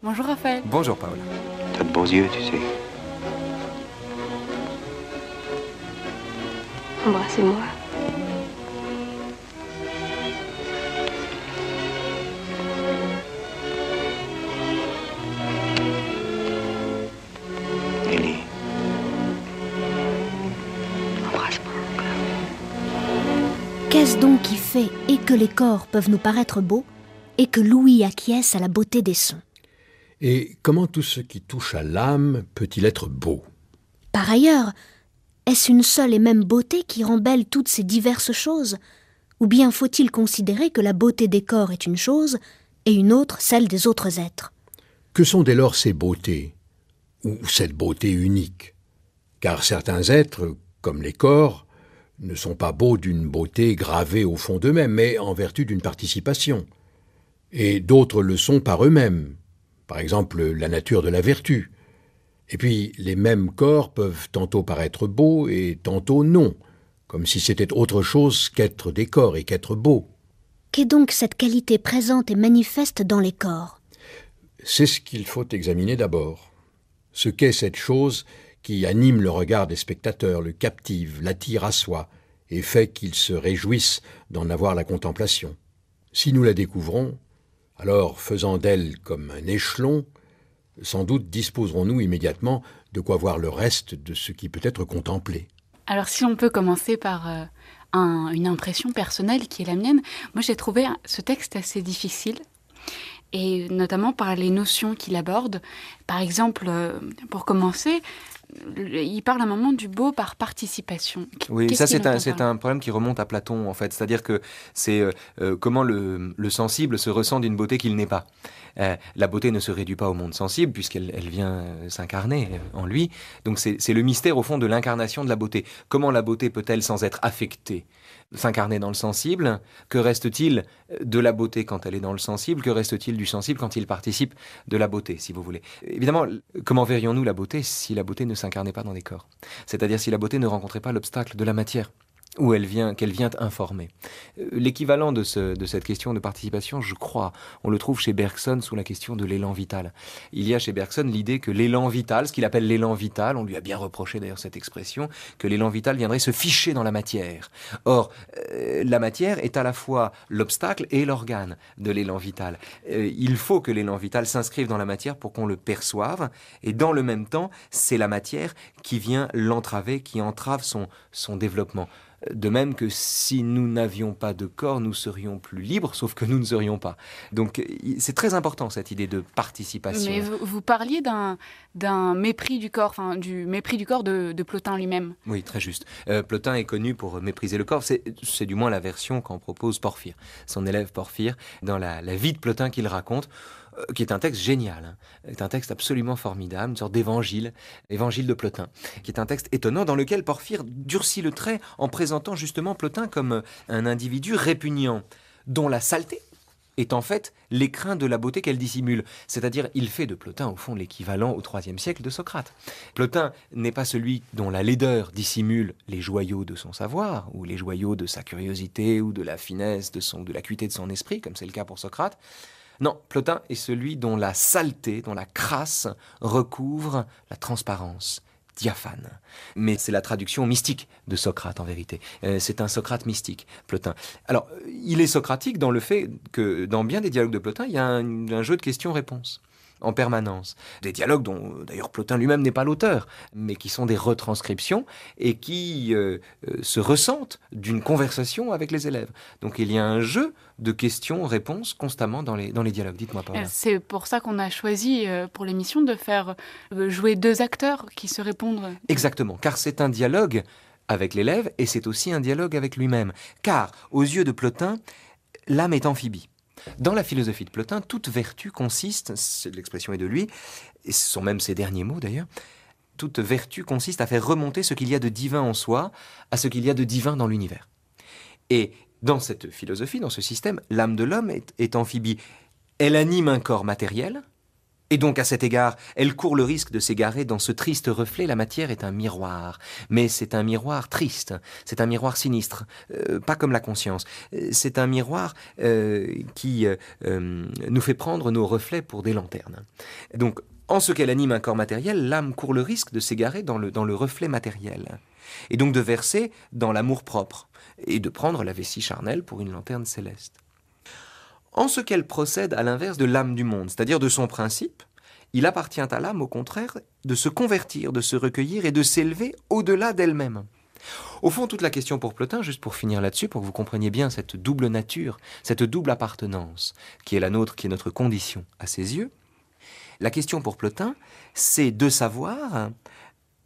Bonjour Raphaël. Bonjour Paul. T'as de beaux yeux, tu sais. Embrassez-moi. Nelly, Embrasse-moi encore. Qu'est-ce donc qui fait et que les corps peuvent nous paraître beaux et que l'ouïe acquiesce à la beauté des sons? Et comment tout ce qui touche à l'âme peut-il être beau? Par ailleurs, est-ce une seule et même beauté qui rend belle toutes ces diverses choses? Ou bien faut-il considérer que la beauté des corps est une chose et une autre celle des autres êtres? Que sont dès lors ces beautés? Ou cette beauté unique? Car certains êtres, comme les corps, ne sont pas beaux d'une beauté gravée au fond d'eux-mêmes, mais en vertu d'une participation. Et d'autres le sont par eux-mêmes, par exemple la nature de la vertu. Et puis les mêmes corps peuvent tantôt paraître beaux et tantôt non, comme si c'était autre chose qu'être des corps et qu'être beau. Qu'est donc cette qualité présente et manifeste dans les corps? C'est ce qu'il faut examiner d'abord. Ce qu'est cette chose qui anime le regard des spectateurs, le captive, l'attire à soi, et fait qu'ils se réjouissent d'en avoir la contemplation. Si nous la découvrons, alors faisant d'elle comme un échelon, sans doute disposerons-nous immédiatement de quoi voir le reste de ce qui peut être contemplé. Alors si on peut commencer par une impression personnelle qui est la mienne, moi j'ai trouvé ce texte assez difficile, et notamment par les notions qu'il aborde. Par exemple, pour commencer, il parle à un moment du beau par participation. Oui, Qu'est-ce ça qu'il entend c'est par là? un problème qui remonte à Platon en fait. C'est-à-dire que c'est comment le sensible se ressent d'une beauté qu'il n'est pas. La beauté ne se réduit pas au monde sensible puisqu'elle vient s'incarner en lui. Donc c'est le mystère au fond de l'incarnation de la beauté. Comment la beauté peut-elle, sans être affectée, s'incarner dans le sensible? Que reste-t-il de la beauté quand elle est dans le sensible? Que reste-t-il du sensible quand il participe de la beauté, si vous voulez? Évidemment, comment verrions-nous la beauté si la beauté ne s'incarnait pas dans des corps? C'est-à-dire si la beauté ne rencontrait pas l'obstacle de la matière, où qu'elle vient informer. L'équivalent de cette question de participation, je crois, on le trouve chez Bergson sous la question de l'élan vital. Il y a chez Bergson l'idée que l'élan vital, ce qu'il appelle l'élan vital, on lui a bien reproché d'ailleurs cette expression, que l'élan vital viendrait se ficher dans la matière. Or, la matière est à la fois l'obstacle et l'organe de l'élan vital. Il faut que l'élan vital s'inscrive dans la matière pour qu'on le perçoive, et dans le même temps, c'est la matière qui vient l'entraver, qui entrave son développement. De même que si nous n'avions pas de corps, nous serions plus libres, sauf que nous ne serions pas. Donc c'est très important cette idée de participation. Mais vous parliez d'un mépris du corps, enfin du mépris du corps de Plotin lui-même. Oui, très juste. Plotin est connu pour mépriser le corps, c'est du moins la version qu'en propose Porphyre, son élève Porphyre, dans la vie de Plotin qu'il raconte, qui est un texte génial, hein, est un texte absolument formidable, une sorte d'évangile de Plotin, qui est un texte étonnant dans lequel Porphyre durcit le trait en présentant justement Plotin comme un individu répugnant, dont la saleté est en fait l'écrin de la beauté qu'elle dissimule. C'est-à-dire, il fait de Plotin, au fond, l'équivalent au IIIe siècle de Socrate. Plotin n'est pas celui dont la laideur dissimule les joyaux de son savoir, ou les joyaux de sa curiosité, ou de la finesse, de l'acuité de son esprit, comme c'est le cas pour Socrate. Non, Plotin est celui dont la saleté, dont la crasse recouvre la transparence diaphane. Mais c'est la traduction mystique de Socrate en vérité. C'est un Socrate mystique, Plotin. Alors, il est socratique dans le fait que dans bien des dialogues de Plotin, il y a un jeu de questions-réponses en permanence. Des dialogues dont d'ailleurs Plotin lui-même n'est pas l'auteur, mais qui sont des retranscriptions et qui se ressentent d'une conversation avec les élèves. Donc il y a un jeu de questions-réponses constamment dans les dialogues. Dites-moi, Paula. C'est pour ça qu'on a choisi pour l'émission de faire jouer deux acteurs qui se répondent. Exactement, car c'est un dialogue avec l'élève et c'est aussi un dialogue avec lui-même. Car, aux yeux de Plotin, l'âme est amphibie. Dans la philosophie de Plotin, toute vertu consiste, l'expression est de lui, et ce sont même ses derniers mots d'ailleurs, toute vertu consiste à faire remonter ce qu'il y a de divin en soi à ce qu'il y a de divin dans l'univers. Et dans cette philosophie, dans ce système, l'âme de l'homme est amphibie. Elle anime un corps matériel, Et donc, à cet égard, elle court le risque de s'égarer dans ce triste reflet. La matière est un miroir, mais c'est un miroir triste, c'est un miroir sinistre, pas comme la conscience. C'est un miroir qui nous fait prendre nos reflets pour des lanternes. Donc, en ce qu'elle anime un corps matériel, l'âme court le risque de s'égarer dans le reflet matériel, et donc de verser dans l'amour-propre, et de prendre la vessie charnelle pour une lanterne céleste. En ce qu'elle procède à l'inverse de l'âme du monde, c'est-à-dire de son principe, il appartient à l'âme, au contraire, de se convertir, de se recueillir et de s'élever au-delà d'elle-même. Au fond, toute la question pour Plotin, juste pour finir là-dessus, pour que vous compreniez bien cette double nature, cette double appartenance qui est la nôtre, qui est notre condition à ses yeux, la question pour Plotin, c'est de savoir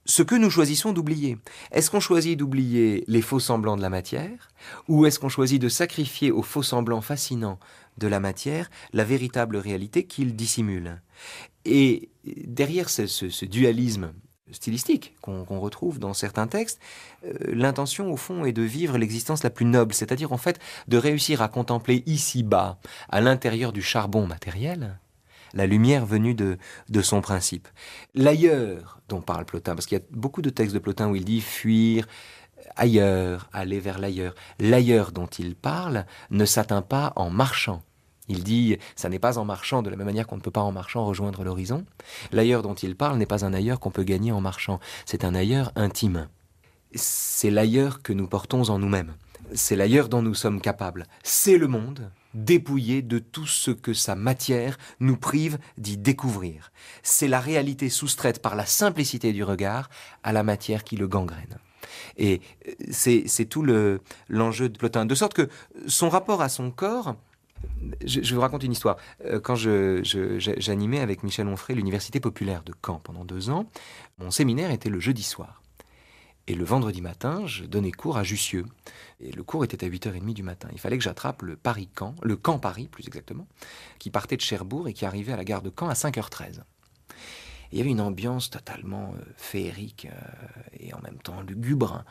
ce que nous choisissons d'oublier. Est-ce qu'on choisit d'oublier les faux-semblants de la matière, ou est-ce qu'on choisit de sacrifier aux faux-semblants fascinants de la matière la véritable réalité qu'ils dissimulent? Et derrière ce dualisme stylistique qu'on retrouve dans certains textes, l'intention au fond est de vivre l'existence la plus noble, c'est-à-dire en fait de réussir à contempler ici-bas, à l'intérieur du charbon matériel, la lumière venue de son principe. L'ailleurs dont parle Plotin, parce qu'il y a beaucoup de textes de Plotin où il dit fuir ailleurs, aller vers l'ailleurs. L'ailleurs dont il parle ne s'atteint pas en marchant. Il dit, ça n'est pas en marchant, de la même manière qu'on ne peut pas en marchant rejoindre l'horizon. L'ailleurs dont il parle n'est pas un ailleurs qu'on peut gagner en marchant. C'est un ailleurs intime. C'est l'ailleurs que nous portons en nous-mêmes. C'est l'ailleurs dont nous sommes capables. C'est le monde dépouillé de tout ce que sa matière nous prive d'y découvrir. C'est la réalité soustraite par la simplicité du regard à la matière qui le gangrène. Et c'est tout l'enjeu de Plotin. De sorte que son rapport à son corps... Je vous raconte une histoire. Quand j'animais avec Michel Onfray l'université populaire de Caen pendant 2 ans, mon séminaire était le jeudi soir. Et le vendredi matin, je donnais cours à Jussieu. Et le cours était à 8h30 du matin. Il fallait que j'attrape le Caen-Paris plus exactement, qui partait de Cherbourg et qui arrivait à la gare de Caen à 5h13. Il y avait une ambiance totalement féerique et en même temps lugubre.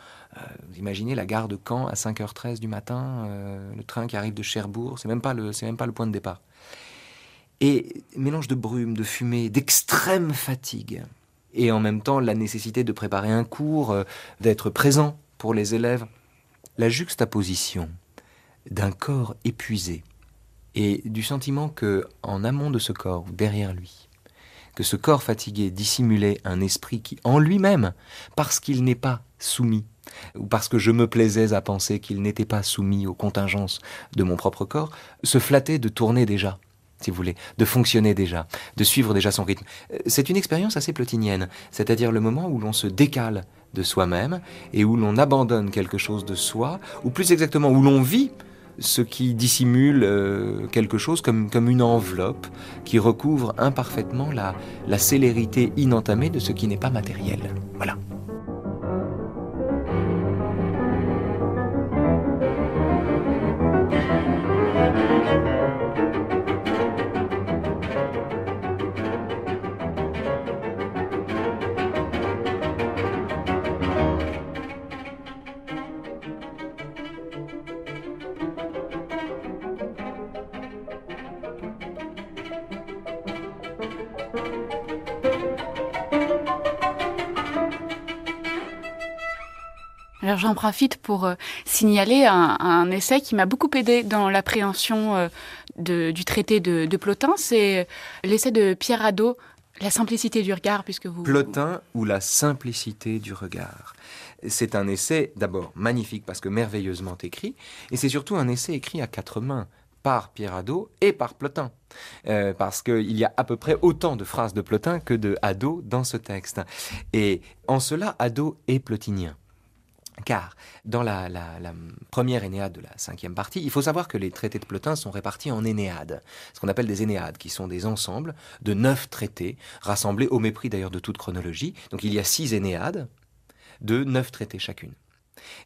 Vous imaginez la gare de Caen à 5h13 du matin, le train qui arrive de Cherbourg, c'est même pas le point de départ. Et mélange de brume, de fumée, d'extrême fatigue. Et en même temps, la nécessité de préparer un cours, d'être présent pour les élèves. La juxtaposition d'un corps épuisé et du sentiment que, en amont de ce corps, derrière lui, que ce corps fatigué dissimulait un esprit qui, en lui-même, parce qu'il n'est pas soumis, ou parce que je me plaisais à penser qu'il n'était pas soumis aux contingences de mon propre corps, se flattait de tourner déjà, si vous voulez, de fonctionner déjà, de suivre déjà son rythme. C'est une expérience assez plotinienne, c'est-à-dire le moment où l'on se décale de soi-même et où l'on abandonne quelque chose de soi, ou plus exactement où l'on vit ce qui dissimule quelque chose comme une enveloppe qui recouvre imparfaitement la célérité inentamée de ce qui n'est pas matériel. Voilà. Alors j'en profite pour signaler un essai qui m'a beaucoup aidé dans l'appréhension du traité de Plotin. C'est l'essai de Pierre Hadot, La simplicité du regard, puisque vous... Plotin ou la simplicité du regard. C'est un essai d'abord magnifique parce que merveilleusement écrit, et c'est surtout un essai écrit à 4 mains par Pierre Hadot et par Plotin. Parce qu'il y a à peu près autant de phrases de Plotin que de Hadot dans ce texte. Et en cela, Hadot est plotinien. Car dans la première Énéade de la 5e partie, il faut savoir que les traités de Plotin sont répartis en Énéades, ce qu'on appelle des Énéades, qui sont des ensembles de 9 traités, rassemblés au mépris d'ailleurs de toute chronologie. Donc il y a 6 Énéades de 9 traités chacune.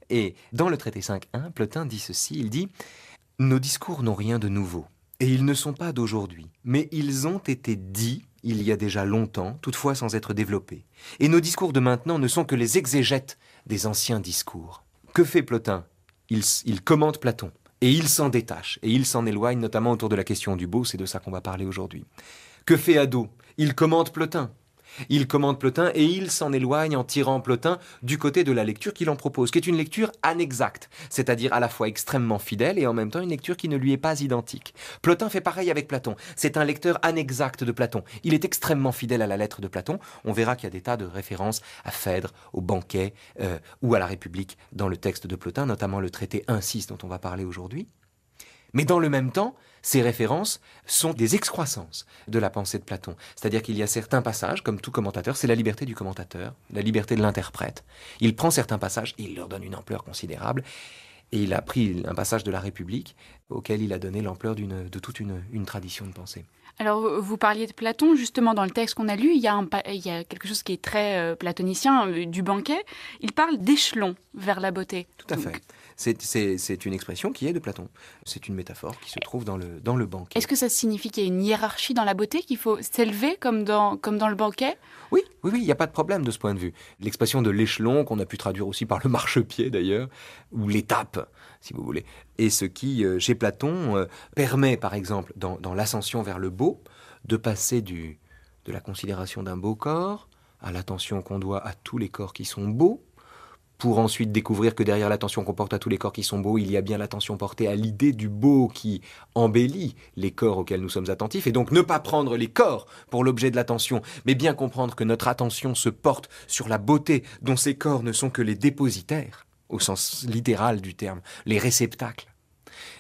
Et dans le traité 5.1, Plotin dit ceci, il dit « Nos discours n'ont rien de nouveau, et ils ne sont pas d'aujourd'hui, mais ils ont été dits il y a déjà longtemps, toutefois sans être développés. Et nos discours de maintenant ne sont que les exégètes des anciens discours. » Que fait Plotin ? Il commente Platon, et il s'en détache, et il s'en éloigne, notamment autour de la question du beau, c'est de ça qu'on va parler aujourd'hui. Que fait Hadot? Il commente Plotin. Il commente Plotin et il s'en éloigne en tirant Plotin du côté de la lecture qu'il en propose, qui est une lecture anexacte, c'est-à-dire à la fois extrêmement fidèle et en même temps une lecture qui ne lui est pas identique. Plotin fait pareil avec Platon. C'est un lecteur anexacte de Platon. Il est extrêmement fidèle à la lettre de Platon. On verra qu'il y a des tas de références à Phèdre, au banquet ou à la République dans le texte de Plotin, notamment le traité 1-6 dont on va parler aujourd'hui. Mais dans le même temps, ces références sont des excroissances de la pensée de Platon. C'est-à-dire qu'il y a certains passages, comme tout commentateur, c'est la liberté du commentateur, la liberté de l'interprète. Il prend certains passages et il leur donne une ampleur considérable. Et il a pris un passage de la République auquel il a donné l'ampleur de toute une tradition de pensée. Alors, vous parliez de Platon, justement, dans le texte qu'on a lu, il y a quelque chose qui est très platonicien, du banquet. Il parle d'échelon vers la beauté. Tout à fait. C'est une expression qui est de Platon. C'est une métaphore qui se trouve dans le banquet. Est-ce que ça signifie qu'il y a une hiérarchie dans la beauté, qu'il faut s'élever comme dans le banquet? Oui, il n'y a pas de problème de ce point de vue. L'expression de l'échelon, qu'on a pu traduire aussi par le marchepied d'ailleurs, ou l'étape, si vous voulez, et ce qui, chez Platon, permet par exemple, dans l'ascension vers le beau, de passer de la considération d'un beau corps à l'attention qu'on doit à tous les corps qui sont beaux, pour ensuite découvrir que derrière l'attention qu'on porte à tous les corps qui sont beaux, il y a bien l'attention portée à l'idée du beau qui embellit les corps auxquels nous sommes attentifs, et donc ne pas prendre les corps pour l'objet de l'attention, mais bien comprendre que notre attention se porte sur la beauté dont ces corps ne sont que les dépositaires, au sens littéral du terme, les réceptacles.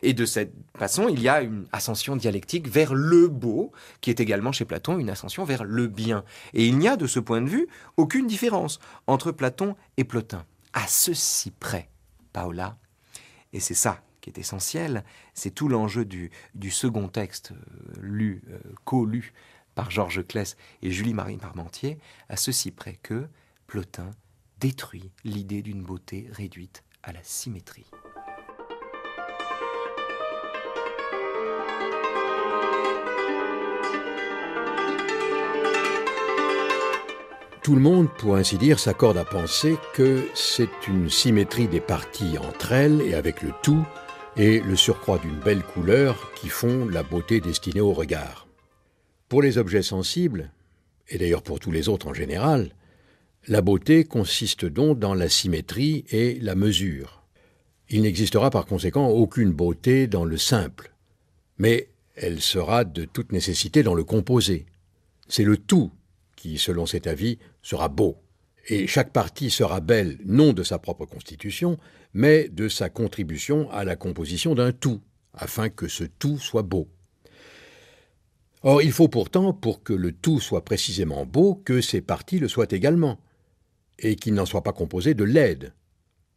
Et de cette façon, il y a une ascension dialectique vers le beau, qui est également chez Platon une ascension vers le bien. Et il n'y a de ce point de vue aucune différence entre Platon et Plotin. À ceci près, Paola, et c'est ça qui est essentiel, c'est tout l'enjeu du second texte co-lu par Georges Claes et Julie-Marie Parmentier, à ceci près que Plotin détruit l'idée d'une beauté réduite à la symétrie. Tout le monde, pour ainsi dire, s'accorde à penser que c'est une symétrie des parties entre elles et avec le tout, et le surcroît d'une belle couleur qui font la beauté destinée au regard. Pour les objets sensibles, et d'ailleurs pour tous les autres en général, la beauté consiste donc dans la symétrie et la mesure. Il n'existera par conséquent aucune beauté dans le simple, mais elle sera de toute nécessité dans le composé. C'est le tout qui, selon cet avis, sera beau. Et chaque partie sera belle, non de sa propre constitution, mais de sa contribution à la composition d'un tout, afin que ce tout soit beau. Or, il faut pourtant, pour que le tout soit précisément beau, que ses parties le soient également, et qu'il n'en soit pas composé de laides.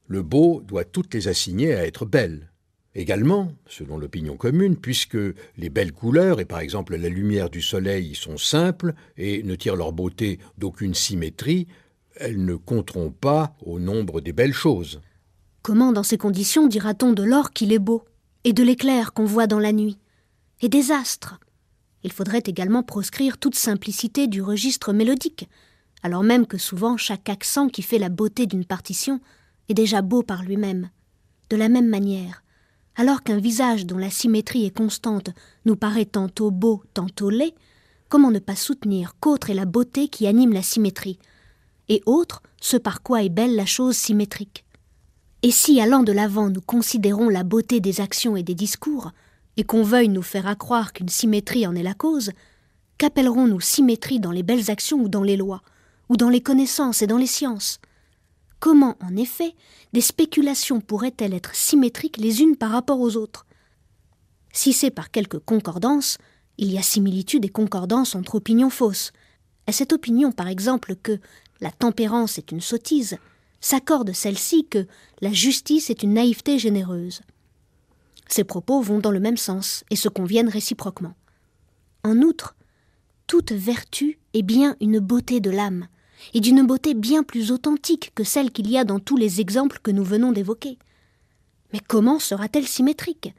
Le beau doit toutes les assigner à être belles. Également, selon l'opinion commune, puisque les belles couleurs, et par exemple la lumière du soleil, sont simples et ne tirent leur beauté d'aucune symétrie, elles ne compteront pas au nombre des belles choses. Comment, dans ces conditions, dira-t-on de l'or qu'il est beau, et de l'éclair qu'on voit dans la nuit, et des astres? Il faudrait également proscrire toute simplicité du registre mélodique, alors même que souvent chaque accent qui fait la beauté d'une partition est déjà beau par lui-même. De la même manière, alors qu'un visage dont la symétrie est constante nous paraît tantôt beau, tantôt laid, comment ne pas soutenir qu'autre est la beauté qui anime la symétrie, et autre ce par quoi est belle la chose symétrique? Et si, allant de l'avant, nous considérons la beauté des actions et des discours, et qu'on veuille nous faire accroire qu'une symétrie en est la cause, qu'appellerons-nous symétrie dans les belles actions ou dans les lois, ou dans les connaissances et dans les sciences? Comment, en effet, des spéculations pourraient-elles être symétriques les unes par rapport aux autres? Si c'est par quelque concordance, il y a similitude et concordance entre opinions fausses. Et cette opinion, par exemple, que la tempérance est une sottise, s'accorde celle-ci que la justice est une naïveté généreuse. Ces propos vont dans le même sens et se conviennent réciproquement. En outre, toute vertu est bien une beauté de l'âme, et d'une beauté bien plus authentique que celle qu'il y a dans tous les exemples que nous venons d'évoquer. Mais comment sera-t-elle symétrique?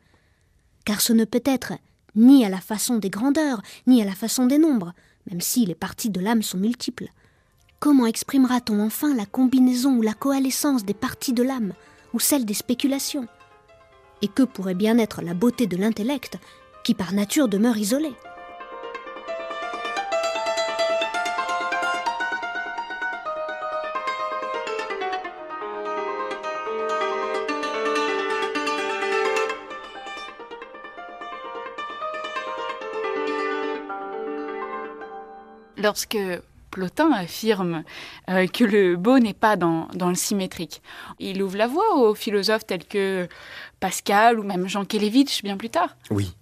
Car ce ne peut être ni à la façon des grandeurs, ni à la façon des nombres, même si les parties de l'âme sont multiples. Comment exprimera-t-on enfin la combinaison ou la coalescence des parties de l'âme, ou celle des spéculations? Et que pourrait bien être la beauté de l'intellect, qui par nature demeure isolée? lorsque Plotin affirme que le beau n'est pas dans le symétrique. Il ouvre la voie aux philosophes tels que Pascal ou même Jean Kelevitch bien plus tard. Oui,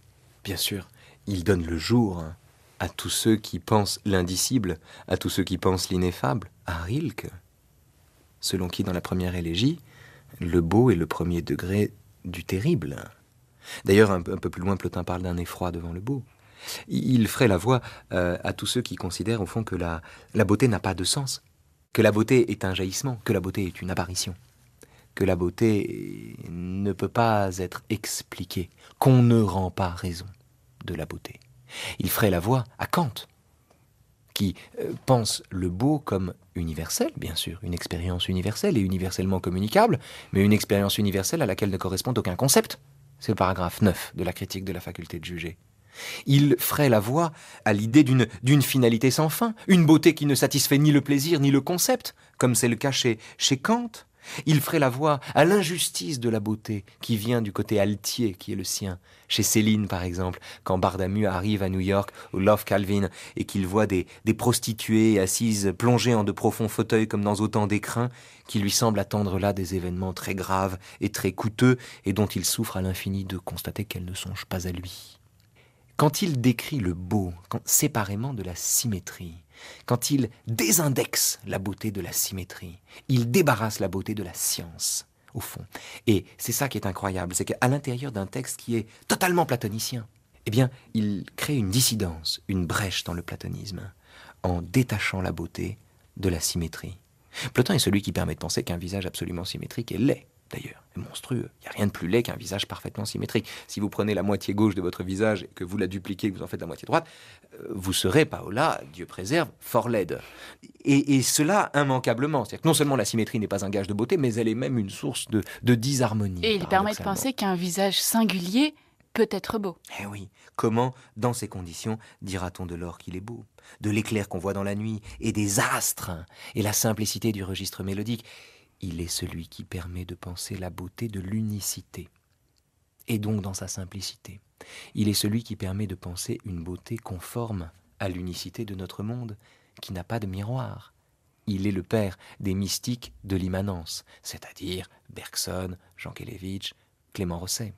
bien sûr. Il donne le jour à tous ceux qui pensent l'indicible, à tous ceux qui pensent l'ineffable, à Rilke, selon qui, dans la première élégie, le beau est le premier degré du terrible. D'ailleurs, un peu plus loin, Plotin parle d'un effroi devant le beau. Il ferait la voie à tous ceux qui considèrent au fond que la beauté n'a pas de sens, que la beauté est un jaillissement, que la beauté est une apparition, que la beauté ne peut pas être expliquée, qu'on ne rend pas raison de la beauté. Il ferait la voie à Kant, qui pense le beau comme universel, bien sûr, une expérience universelle et universellement communicable, mais une expérience universelle à laquelle ne correspond aucun concept. C'est le paragraphe 9 de la critique de la faculté de juger. Il ferait la voie à l'idée d'une finalité sans fin, une beauté qui ne satisfait ni le plaisir ni le concept, comme c'est le cas chez Kant. Il ferait la voie à l'injustice de la beauté qui vient du côté altier qui est le sien. Chez Céline, par exemple, quand Bardamu arrive à New York au Love Calvin et qu'il voit des prostituées assises plongées en de profonds fauteuils comme dans autant d'écrins, qui lui semblent attendre là des événements très graves et très coûteux et dont il souffre à l'infini de constater qu'elles ne songent pas à lui. Quand il décrit le beau, séparément de la symétrie, quand il désindexe la beauté de la symétrie, il débarrasse la beauté de la science, au fond. Et c'est ça qui est incroyable, c'est qu'à l'intérieur d'un texte qui est totalement platonicien, eh bien, il crée une dissidence, une brèche dans le platonisme, en détachant la beauté de la symétrie. Plotin est celui qui permet de penser qu'un visage absolument symétrique est laid. D'ailleurs, est monstrueux. Il n'y a rien de plus laid qu'un visage parfaitement symétrique. Si vous prenez la moitié gauche de votre visage et que vous la dupliquez, que vous en faites la moitié droite, vous serez, Paola, Dieu préserve, fort laide. Et cela immanquablement. C'est-à-dire que non seulement la symétrie n'est pas un gage de beauté, mais elle est même une source de disharmonie. Et il permet de penser qu'un visage singulier peut être beau. Eh oui, comment, dans ces conditions, dira-t-on de l'or qu'il est beau, de l'éclair qu'on voit dans la nuit, et des astres, et la simplicité du registre mélodique? Il est celui qui permet de penser la beauté de l'unicité, et donc dans sa simplicité. Il est celui qui permet de penser une beauté conforme à l'unicité de notre monde, qui n'a pas de miroir. Il est le père des mystiques de l'immanence, c'est-à-dire Bergson, Jean Kelevitch, Clément Rosset.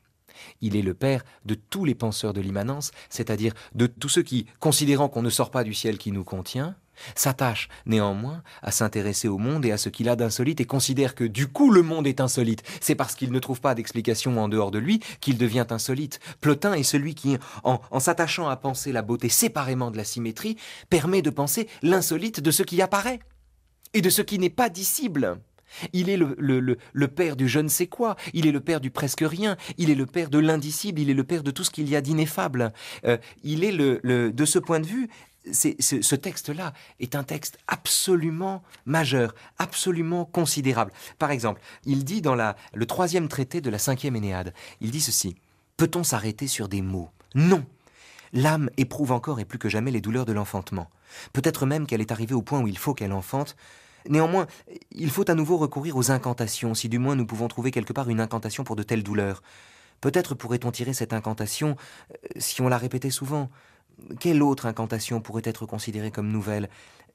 Il est le père de tous les penseurs de l'immanence, c'est-à-dire de tous ceux qui, considérant qu'on ne sort pas du ciel qui nous contient, s'attache néanmoins à s'intéresser au monde et à ce qu'il a d'insolite et considère que du coup le monde est insolite. C'est parce qu'il ne trouve pas d'explication en dehors de lui qu'il devient insolite. Plotin est celui qui, en s'attachant à penser la beauté séparément de la symétrie, permet de penser l'insolite de ce qui apparaît et de ce qui n'est pas dissible. Il est le père du je ne sais quoi, il est le père du presque rien, il est le père de l'indicible, il est le père de tout ce qu'il y a d'ineffable. Il est de ce point de vue, ce texte-là est un texte absolument majeur, absolument considérable. Par exemple, il dit dans le 3e traité de la 5e Énéade, il dit ceci: « Peut-on s'arrêter sur des mots ? Non ! L'âme éprouve encore et plus que jamais les douleurs de l'enfantement. Peut-être même qu'elle est arrivée au point où il faut qu'elle enfante. Néanmoins, il faut à nouveau recourir aux incantations, si du moins nous pouvons trouver quelque part une incantation pour de telles douleurs. Peut-être pourrait-on tirer cette incantation si on la répétait souvent. Quelle autre incantation pourrait être considérée comme nouvelle ?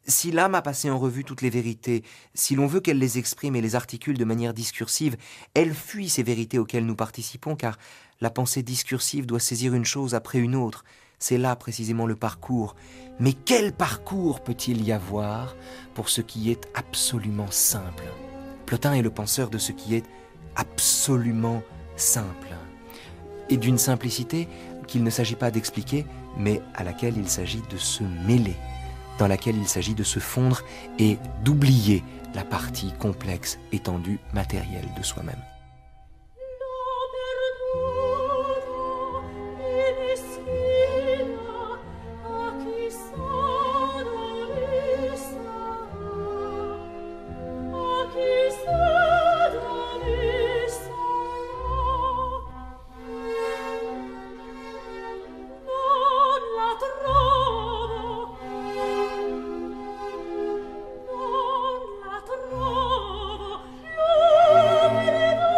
Si l'âme a passé en revue toutes les vérités, si l'on veut qu'elle les exprime et les articule de manière discursive, elle fuit ces vérités auxquelles nous participons, car la pensée discursive doit saisir une chose après une autre. C'est là précisément le parcours. Mais quel parcours peut-il y avoir pour ce qui est absolument simple ? Plotin est le penseur de ce qui est absolument simple. Et d'une simplicité qu'il ne s'agit pas d'expliquer, mais à laquelle il s'agit de se mêler, dans laquelle il s'agit de se fondre et d'oublier la partie complexe, étendue, matérielle de soi-même. Trovo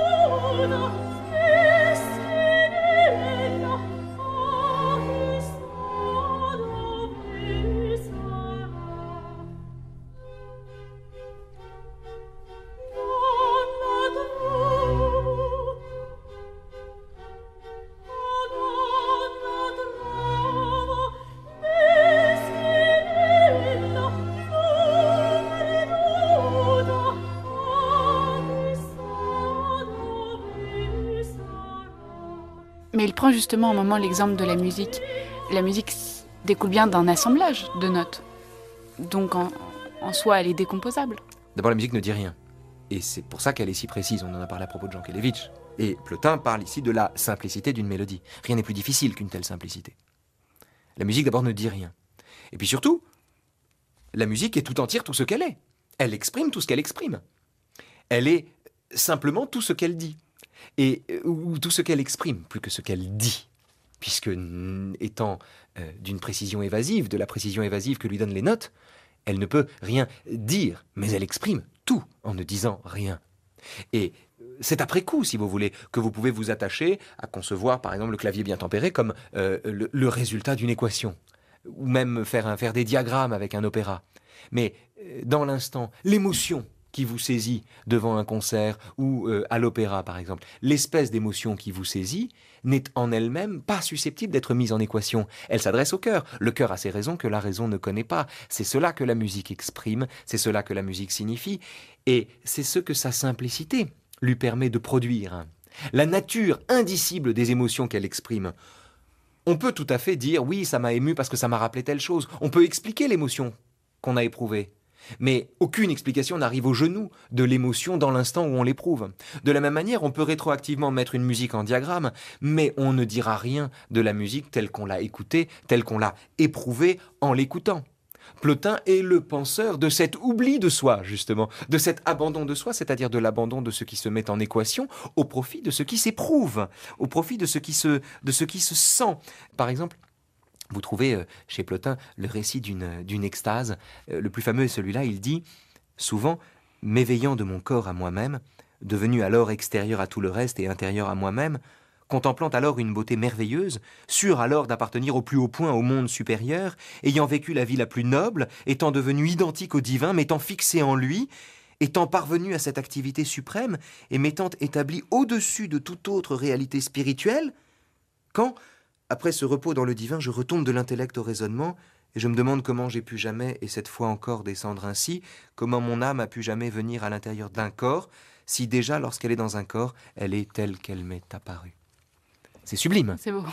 Mais il prend justement un moment l'exemple de la musique. La musique découle bien d'un assemblage de notes. Donc en soi, elle est décomposable. D'abord, la musique ne dit rien. Et c'est pour ça qu'elle est si précise. On en a parlé à propos de Jean Kelevitch. Et Plotin parle ici de la simplicité d'une mélodie. Rien n'est plus difficile qu'une telle simplicité. La musique, d'abord, ne dit rien. Et puis surtout, la musique est tout entière tout ce qu'elle est. Elle exprime tout ce qu'elle exprime. Elle est simplement tout ce qu'elle dit. Ou tout ce qu'elle exprime, plus que ce qu'elle dit. Puisque, étant d'une précision évasive, de la précision évasive que lui donnent les notes, elle ne peut rien dire, mais elle exprime tout en ne disant rien. Et c'est après coup, si vous voulez, que vous pouvez vous attacher à concevoir, par exemple, le clavier bien tempéré comme le résultat d'une équation, ou même faire des diagrammes avec un opéra. Mais dans l'instant, l'émotion qui vous saisit devant un concert ou à l'opéra, par exemple, l'espèce d'émotion qui vous saisit n'est en elle-même pas susceptible d'être mise en équation. Elle s'adresse au cœur. Le cœur a ses raisons que la raison ne connaît pas. C'est cela que la musique exprime, c'est cela que la musique signifie, et c'est ce que sa simplicité lui permet de produire. La nature indicible des émotions qu'elle exprime. On peut tout à fait dire « oui, ça m'a ému parce que ça m'a rappelé telle chose ». On peut expliquer l'émotion qu'on a éprouvée. Mais aucune explication n'arrive au genou de l'émotion dans l'instant où on l'éprouve. De la même manière, on peut rétroactivement mettre une musique en diagramme, mais on ne dira rien de la musique telle qu'on l'a écoutée, telle qu'on l'a éprouvée en l'écoutant. Plotin est le penseur de cet oubli de soi, justement, de cet abandon de soi, c'est-à-dire de l'abandon de ce qui se met en équation au profit de ce qui s'éprouve, au profit de ce qui se sent. Par exemple, vous trouvez chez Plotin le récit d'une extase. Le plus fameux est celui-là, il dit « Souvent, m'éveillant de mon corps à moi-même, devenu alors extérieur à tout le reste et intérieur à moi-même, contemplant alors une beauté merveilleuse, sûr alors d'appartenir au plus haut point au monde supérieur, ayant vécu la vie la plus noble, étant devenu identique au divin, m'étant fixé en lui, étant parvenu à cette activité suprême et m'étant établi au-dessus de toute autre réalité spirituelle, quand... Après ce repos dans le divin, je retombe de l'intellect au raisonnement, et je me demande comment j'ai pu jamais, et cette fois encore, descendre ainsi, comment mon âme a pu jamais venir à l'intérieur d'un corps, si déjà, lorsqu'elle est dans un corps, elle est telle qu'elle m'est apparue. » C'est sublime. C'est beau.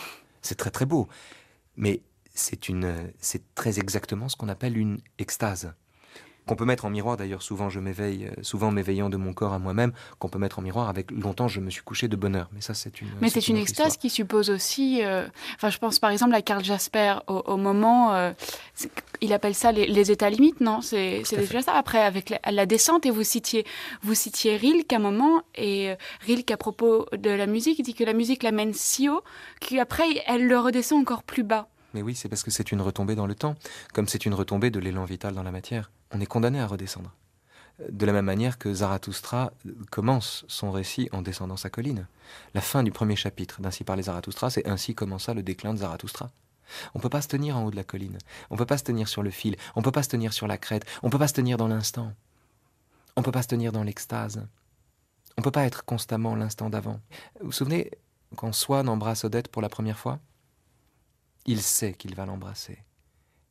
C'est très très beau. Mais c'est très exactement ce qu'on appelle une extase. Qu'on peut mettre en miroir, d'ailleurs, souvent m'éveillant de mon corps à moi-même, qu'on peut mettre en miroir avec longtemps je me suis couché de bonne heure. Mais ça, c'est une. Mais c'est une extase histoire qui suppose aussi. Je pense par exemple à Karl Jasper, au moment. Il appelle ça les états limites, non? C'est déjà ça. Après, avec la descente, et vous citiez Rilke à un moment, et Rilke, à propos de la musique, dit que la musique l'amène si haut qu'après, elle le redescend encore plus bas. Mais oui, c'est parce que c'est une retombée dans le temps, comme c'est une retombée de l'élan vital dans la matière. On est condamné à redescendre. De la même manière que Zarathustra commence son récit en descendant sa colline. La fin du premier chapitre d'Ainsi parlait Zarathustra, c'est ainsi commença le déclin de Zarathustra. On ne peut pas se tenir en haut de la colline, on ne peut pas se tenir sur le fil, on ne peut pas se tenir sur la crête, on ne peut pas se tenir dans l'instant, on ne peut pas se tenir dans l'extase, on ne peut pas être constamment l'instant d'avant. Vous vous souvenez, quand Swann embrasse Odette pour la première fois, il sait qu'il va l'embrasser.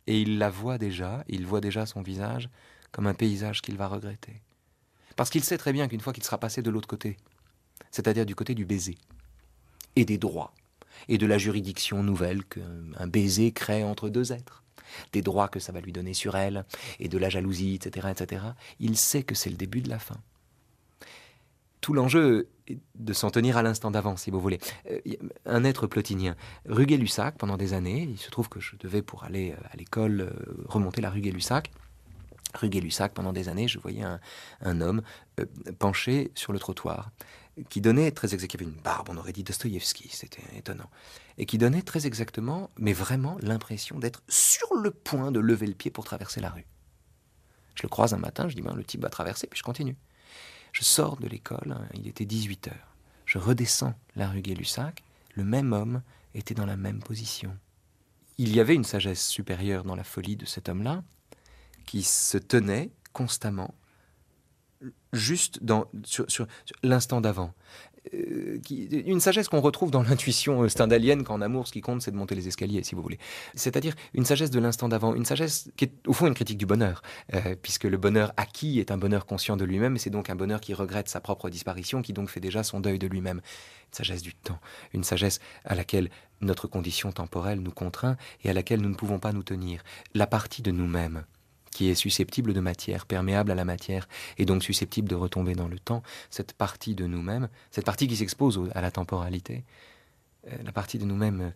Et il la voit déjà, il voit déjà son visage comme un paysage qu'il va regretter. Parce qu'il sait très bien qu'une fois qu'il sera passé de l'autre côté, c'est-à-dire du côté du baiser, et des droits, et de la juridiction nouvelle qu'un baiser crée entre deux êtres, des droits que ça va lui donner sur elle, et de la jalousie, etc., etc., il sait que c'est le début de la fin. Tout l'enjeu est de s'en tenir à l'instant d'avant, si vous voulez. Un être plotinien. Rue Gay-Lussac, pendant des années, il se trouve que je devais, pour aller à l'école, remonter la rue Gay-Lussac. Rue Gay-Lussac, pendant des années, je voyais un homme penché sur le trottoir, qui donnait très exactement, qui avait une barbe, on aurait dit Dostoïevski, c'était étonnant, et qui donnait très exactement, mais vraiment, l'impression d'être sur le point de lever le pied pour traverser la rue. Je le croise un matin, je dis, le type va traverser, puis je continue. Je sors de l'école, il était 18h. Je redescends la rue Gay-Lussac, le même homme était dans la même position. Il y avait une sagesse supérieure dans la folie de cet homme-là, qui se tenait constamment, juste sur l'instant d'avant. une sagesse qu'on retrouve dans l'intuition stendhalienne qu'en amour, ce qui compte, c'est de monter les escaliers, si vous voulez. C'est-à-dire une sagesse de l'instant d'avant, une sagesse qui est au fond une critique du bonheur, puisque le bonheur acquis est un bonheur conscient de lui-même, et c'est donc un bonheur qui regrette sa propre disparition, qui donc fait déjà son deuil de lui-même. Une sagesse du temps, une sagesse à laquelle notre condition temporelle nous contraint et à laquelle nous ne pouvons pas nous tenir. La partie de nous-mêmes qui est susceptible de matière, perméable à la matière, et donc susceptible de retomber dans le temps, cette partie de nous-mêmes, cette partie qui s'expose à la temporalité, la partie de nous-mêmes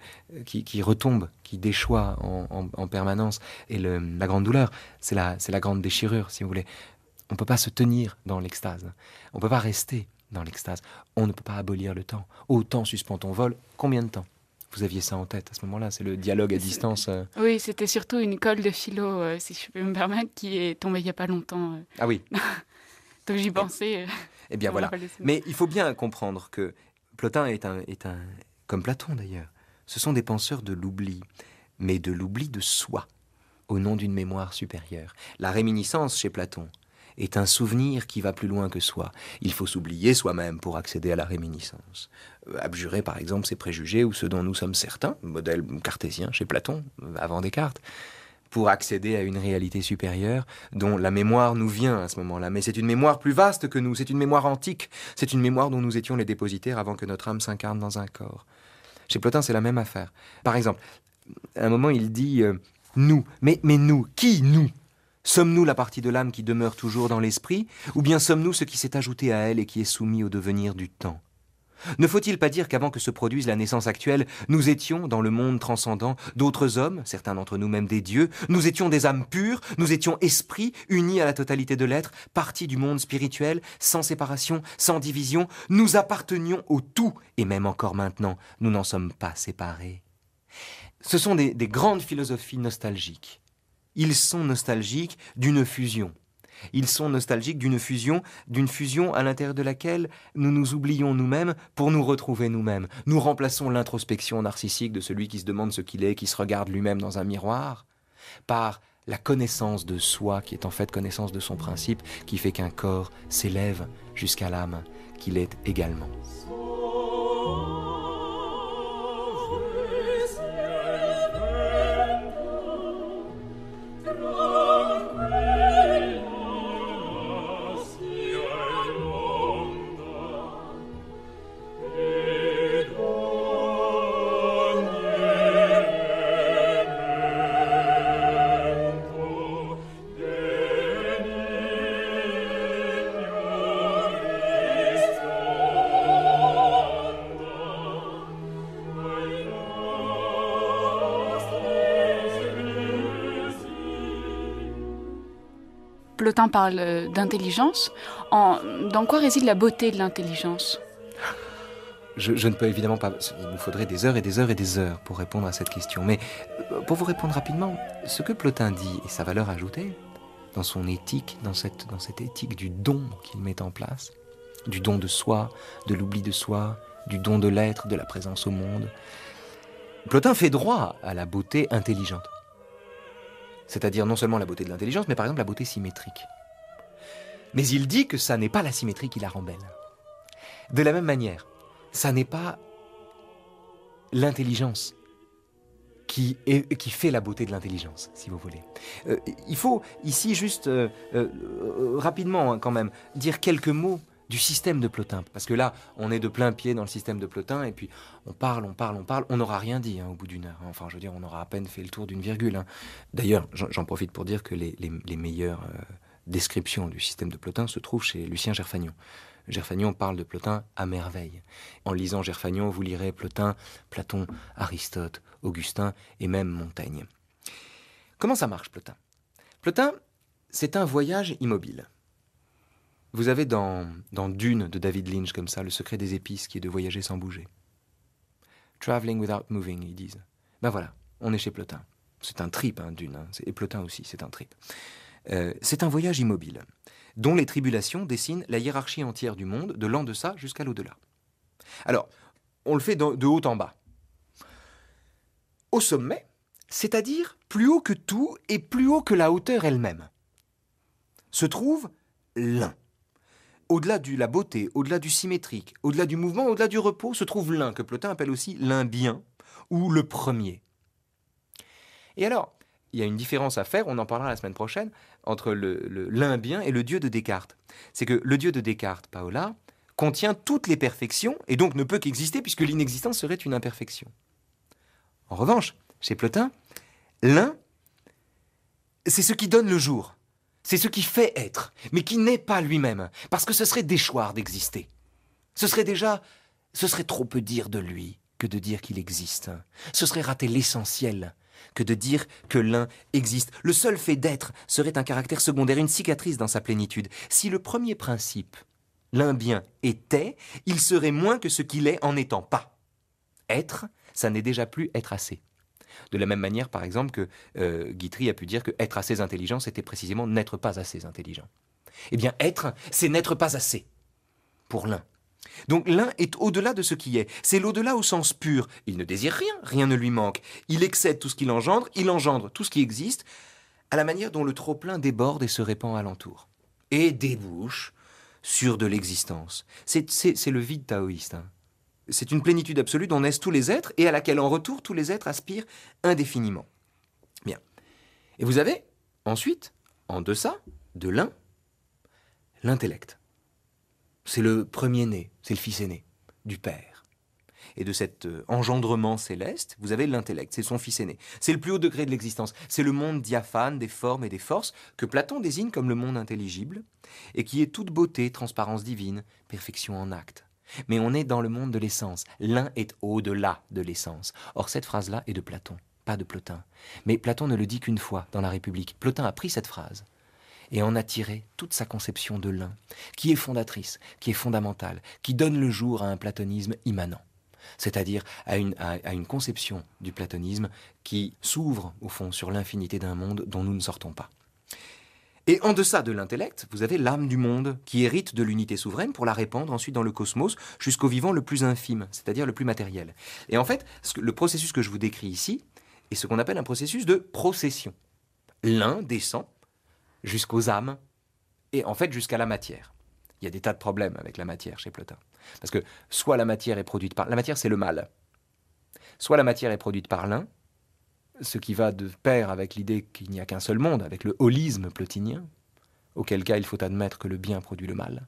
qui retombe, qui déchoit en permanence, et la grande douleur, c'est la grande déchirure, si vous voulez. On ne peut pas se tenir dans l'extase, on ne peut pas rester dans l'extase, on ne peut pas abolir le temps. Au temps suspend ton vol, combien de temps ? Vous aviez ça en tête à ce moment-là, c'est le dialogue à distance. Oui, c'était surtout une colle de philo, si je peux me permettre, qui est tombée il n'y a pas longtemps. Ah oui. Donc j'y pensais. Eh bien voilà. Mais il faut bien comprendre que Plotin est un comme Platon d'ailleurs, ce sont des penseurs de l'oubli, mais de l'oubli de soi, au nom d'une mémoire supérieure. La réminiscence chez Platon est un souvenir qui va plus loin que soi. Il faut s'oublier soi-même pour accéder à la réminiscence. Abjurer par exemple ses préjugés ou ceux dont nous sommes certains, modèle cartésien chez Platon, avant Descartes, pour accéder à une réalité supérieure dont la mémoire nous vient à ce moment-là. Mais c'est une mémoire plus vaste que nous, c'est une mémoire antique, c'est une mémoire dont nous étions les dépositaires avant que notre âme s'incarne dans un corps. Chez Plotin, c'est la même affaire. Par exemple, à un moment, il dit « nous ». Mais nous, qui nous ? Sommes-nous la partie de l'âme qui demeure toujours dans l'esprit, ou bien sommes-nous ce qui s'est ajouté à elle et qui est soumis au devenir du temps ? Ne faut-il pas dire qu'avant que se produise la naissance actuelle, nous étions, dans le monde transcendant, d'autres hommes, certains d'entre nous même des dieux, nous étions des âmes pures, nous étions esprits, unis à la totalité de l'être, partis du monde spirituel, sans séparation, sans division, nous appartenions au tout, et même encore maintenant, nous n'en sommes pas séparés. Ce sont des grandes philosophies nostalgiques. Ils sont nostalgiques d'une fusion. Ils sont nostalgiques d'une fusion à l'intérieur de laquelle nous nous oublions nous-mêmes pour nous retrouver nous-mêmes. Nous remplaçons l'introspection narcissique de celui qui se demande ce qu'il est, qui se regarde lui-même dans un miroir, par la connaissance de soi, qui est en fait connaissance de son principe, qui fait qu'un corps s'élève jusqu'à l'âme, qu'il est également. Plotin parle d'intelligence. Dans quoi réside la beauté de l'intelligence ? Je ne peux évidemment pas... Il nous faudrait des heures et des heures et des heures pour répondre à cette question. Mais pour vous répondre rapidement, ce que Plotin dit et sa valeur ajoutée, dans son éthique, dans cette éthique du don qu'il met en place, du don de soi, de l'oubli de soi, du don de l'être, de la présence au monde, Plotin fait droit à la beauté intelligente. C'est-à-dire non seulement la beauté de l'intelligence, mais par exemple la beauté symétrique. Mais il dit que ça n'est pas la symétrie qui la rend belle. De la même manière, ça n'est pas l'intelligence qui fait la beauté de l'intelligence, si vous voulez. Il faut ici juste, rapidement quand même, dire quelques mots du système de Plotin. Parce que là, on est de plein pied dans le système de Plotin, et puis on parle, on n'aura rien dit au bout d'une heure. Enfin, je veux dire, on aura à peine fait le tour d'une virgule. D'ailleurs, j'en profite pour dire que les meilleures descriptions du système de Plotin se trouvent chez Lucien Gerfagnon. Gerfagnon parle de Plotin à merveille. En lisant Gerfagnon, vous lirez Plotin, Platon, Aristote, Augustin et même Montaigne. Comment ça marche, Plotin ? Plotin, c'est un voyage immobile. Vous avez dans Dune de David Lynch, comme ça, le secret des épices qui est de voyager sans bouger. Traveling without moving, ils disent. Ben voilà, on est chez Plotin. C'est un trip, Dune, et Plotin aussi, c'est un trip. C'est un voyage immobile, dont les tribulations dessinent la hiérarchie entière du monde, de l'en-deçà jusqu'à l'au-delà. Alors, on le fait de haut en bas. Au sommet, c'est-à-dire plus haut que tout et plus haut que la hauteur elle-même, se trouve l'un. au-delà de la beauté, au-delà du symétrique, au-delà du mouvement, au-delà du repos, se trouve l'un, que Plotin appelle aussi l'un bien, ou le premier. Et alors, il y a une différence à faire, on en parlera la semaine prochaine, entre l'un bien et le Dieu de Descartes. C'est que le Dieu de Descartes, Paola, contient toutes les perfections, et donc ne peut qu'exister, puisque l'inexistence serait une imperfection. En revanche, chez Plotin, l'un, c'est ce qui donne le jour. C'est ce qui fait être, mais qui n'est pas lui-même, parce que ce serait déchoir d'exister. Ce serait trop peu dire de lui que de dire qu'il existe. Ce serait rater l'essentiel que de dire que l'un existe. Le seul fait d'être serait un caractère secondaire, une cicatrice dans sa plénitude. Si le premier principe, l'un bien, était, il serait moins que ce qu'il est en n'étant pas. Être, ça n'est déjà plus être assez. De la même manière, par exemple, que Guitry a pu dire que être assez intelligent, c'était précisément n'être pas assez intelligent. Eh bien, être, c'est n'être pas assez, pour l'un. Donc l'un est au-delà de ce qui est. C'est l'au-delà au sens pur. Il ne désire rien, rien ne lui manque. Il excède tout ce qu'il engendre, il engendre tout ce qui existe, à la manière dont le trop-plein déborde et se répand alentour. Et débouche sur de l'existence. C'est le vide taoïste, hein. C'est une plénitude absolue dont naissent tous les êtres et à laquelle, en retour, tous les êtres aspirent indéfiniment. Bien. Et vous avez, ensuite, en deçà de l'un, l'intellect. C'est le premier-né, c'est le fils aîné du Père. Et de cet engendrement céleste, vous avez l'intellect, c'est son fils aîné. C'est le plus haut degré de l'existence. C'est le monde diaphane des formes et des forces que Platon désigne comme le monde intelligible et qui est toute beauté, transparence divine, perfection en acte. Mais on est dans le monde de l'essence. L'un est au-delà de l'essence. Or, cette phrase-là est de Platon, pas de Plotin. Mais Platon ne le dit qu'une fois dans la République. Plotin a pris cette phrase et en a tiré toute sa conception de l'un, qui est fondatrice, qui est fondamentale, qui donne le jour à un platonisme immanent. C'est-à-dire à une conception du platonisme qui s'ouvre, au fond, sur l'infinité d'un monde dont nous ne sortons pas. Et en deçà de l'intellect, vous avez l'âme du monde qui hérite de l'unité souveraine pour la répandre ensuite dans le cosmos jusqu'au vivant le plus infime, c'est-à-dire le plus matériel. Et en fait, le processus que je vous décris ici est ce qu'on appelle un processus de procession. L'un descend jusqu'aux âmes et en fait jusqu'à la matière. Il y a des tas de problèmes avec la matière chez Plotin. Parce que soit la matière est produite par... La matière, c'est le mal. Soit la matière est produite par l'un, ce qui va de pair avec l'idée qu'il n'y a qu'un seul monde, avec le holisme plotinien, auquel cas il faut admettre que le bien produit le mal.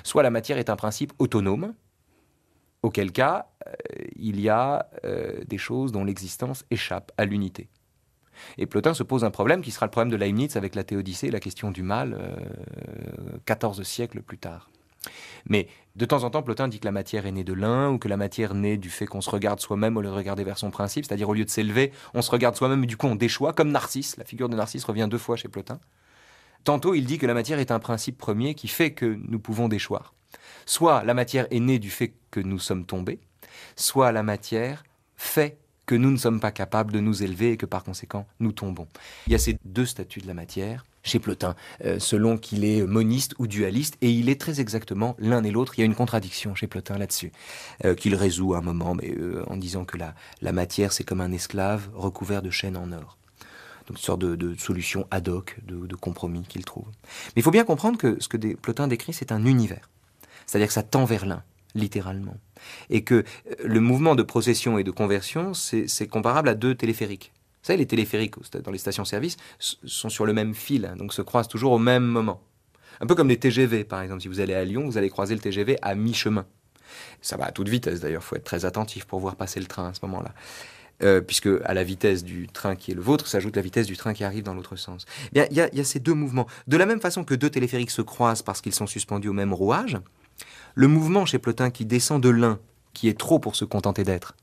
Soit la matière est un principe autonome, auquel cas il y a des choses dont l'existence échappe à l'unité. Et Plotin se pose un problème qui sera le problème de Leibniz avec la théodicée et la question du mal 14 siècles plus tard. Mais de temps en temps, Plotin dit que la matière est née de l'un, ou que la matière naît du fait qu'on se regarde soi-même au lieu de regarder vers son principe, c'est-à-dire au lieu de s'élever, on se regarde soi-même et du coup on déchoit, comme Narcisse. La figure de Narcisse revient 2 fois chez Plotin. Tantôt, il dit que la matière est un principe premier qui fait que nous pouvons déchoir. Soit la matière est née du fait que nous sommes tombés, soit la matière fait que nous ne sommes pas capables de nous élever et que par conséquent nous tombons. Il y a ces 2 statuts de la matière chez Plotin, selon qu'il est moniste ou dualiste, et il est très exactement l'un et l'autre. Il y a une contradiction chez Plotin là-dessus, qu'il résout à un moment, mais en disant que la matière c'est comme un esclave recouvert de chaînes en or. Donc une sorte de solution ad hoc, de compromis qu'il trouve. Mais il faut bien comprendre que ce que Plotin décrit, c'est un univers. C'est-à-dire que ça tend vers l'un, littéralement. Et que le mouvement de procession et de conversion, c'est comparable à 2 téléphériques. Vous savez, les téléphériques dans les stations-service sont sur le même fil, hein, donc se croisent toujours au même moment. Un peu comme les TGV, par exemple. Si vous allez à Lyon, vous allez croiser le TGV à mi-chemin. Ça va à toute vitesse, d'ailleurs. Il faut être très attentif pour voir passer le train à ce moment-là. Puisque à la vitesse du train qui est le vôtre, s'ajoute la vitesse du train qui arrive dans l'autre sens. Il y a ces 2 mouvements. De la même façon que 2 téléphériques se croisent parce qu'ils sont suspendus au même rouage, le mouvement chez Plotin qui descend de l'un, qui est trop pour se contenter d'être,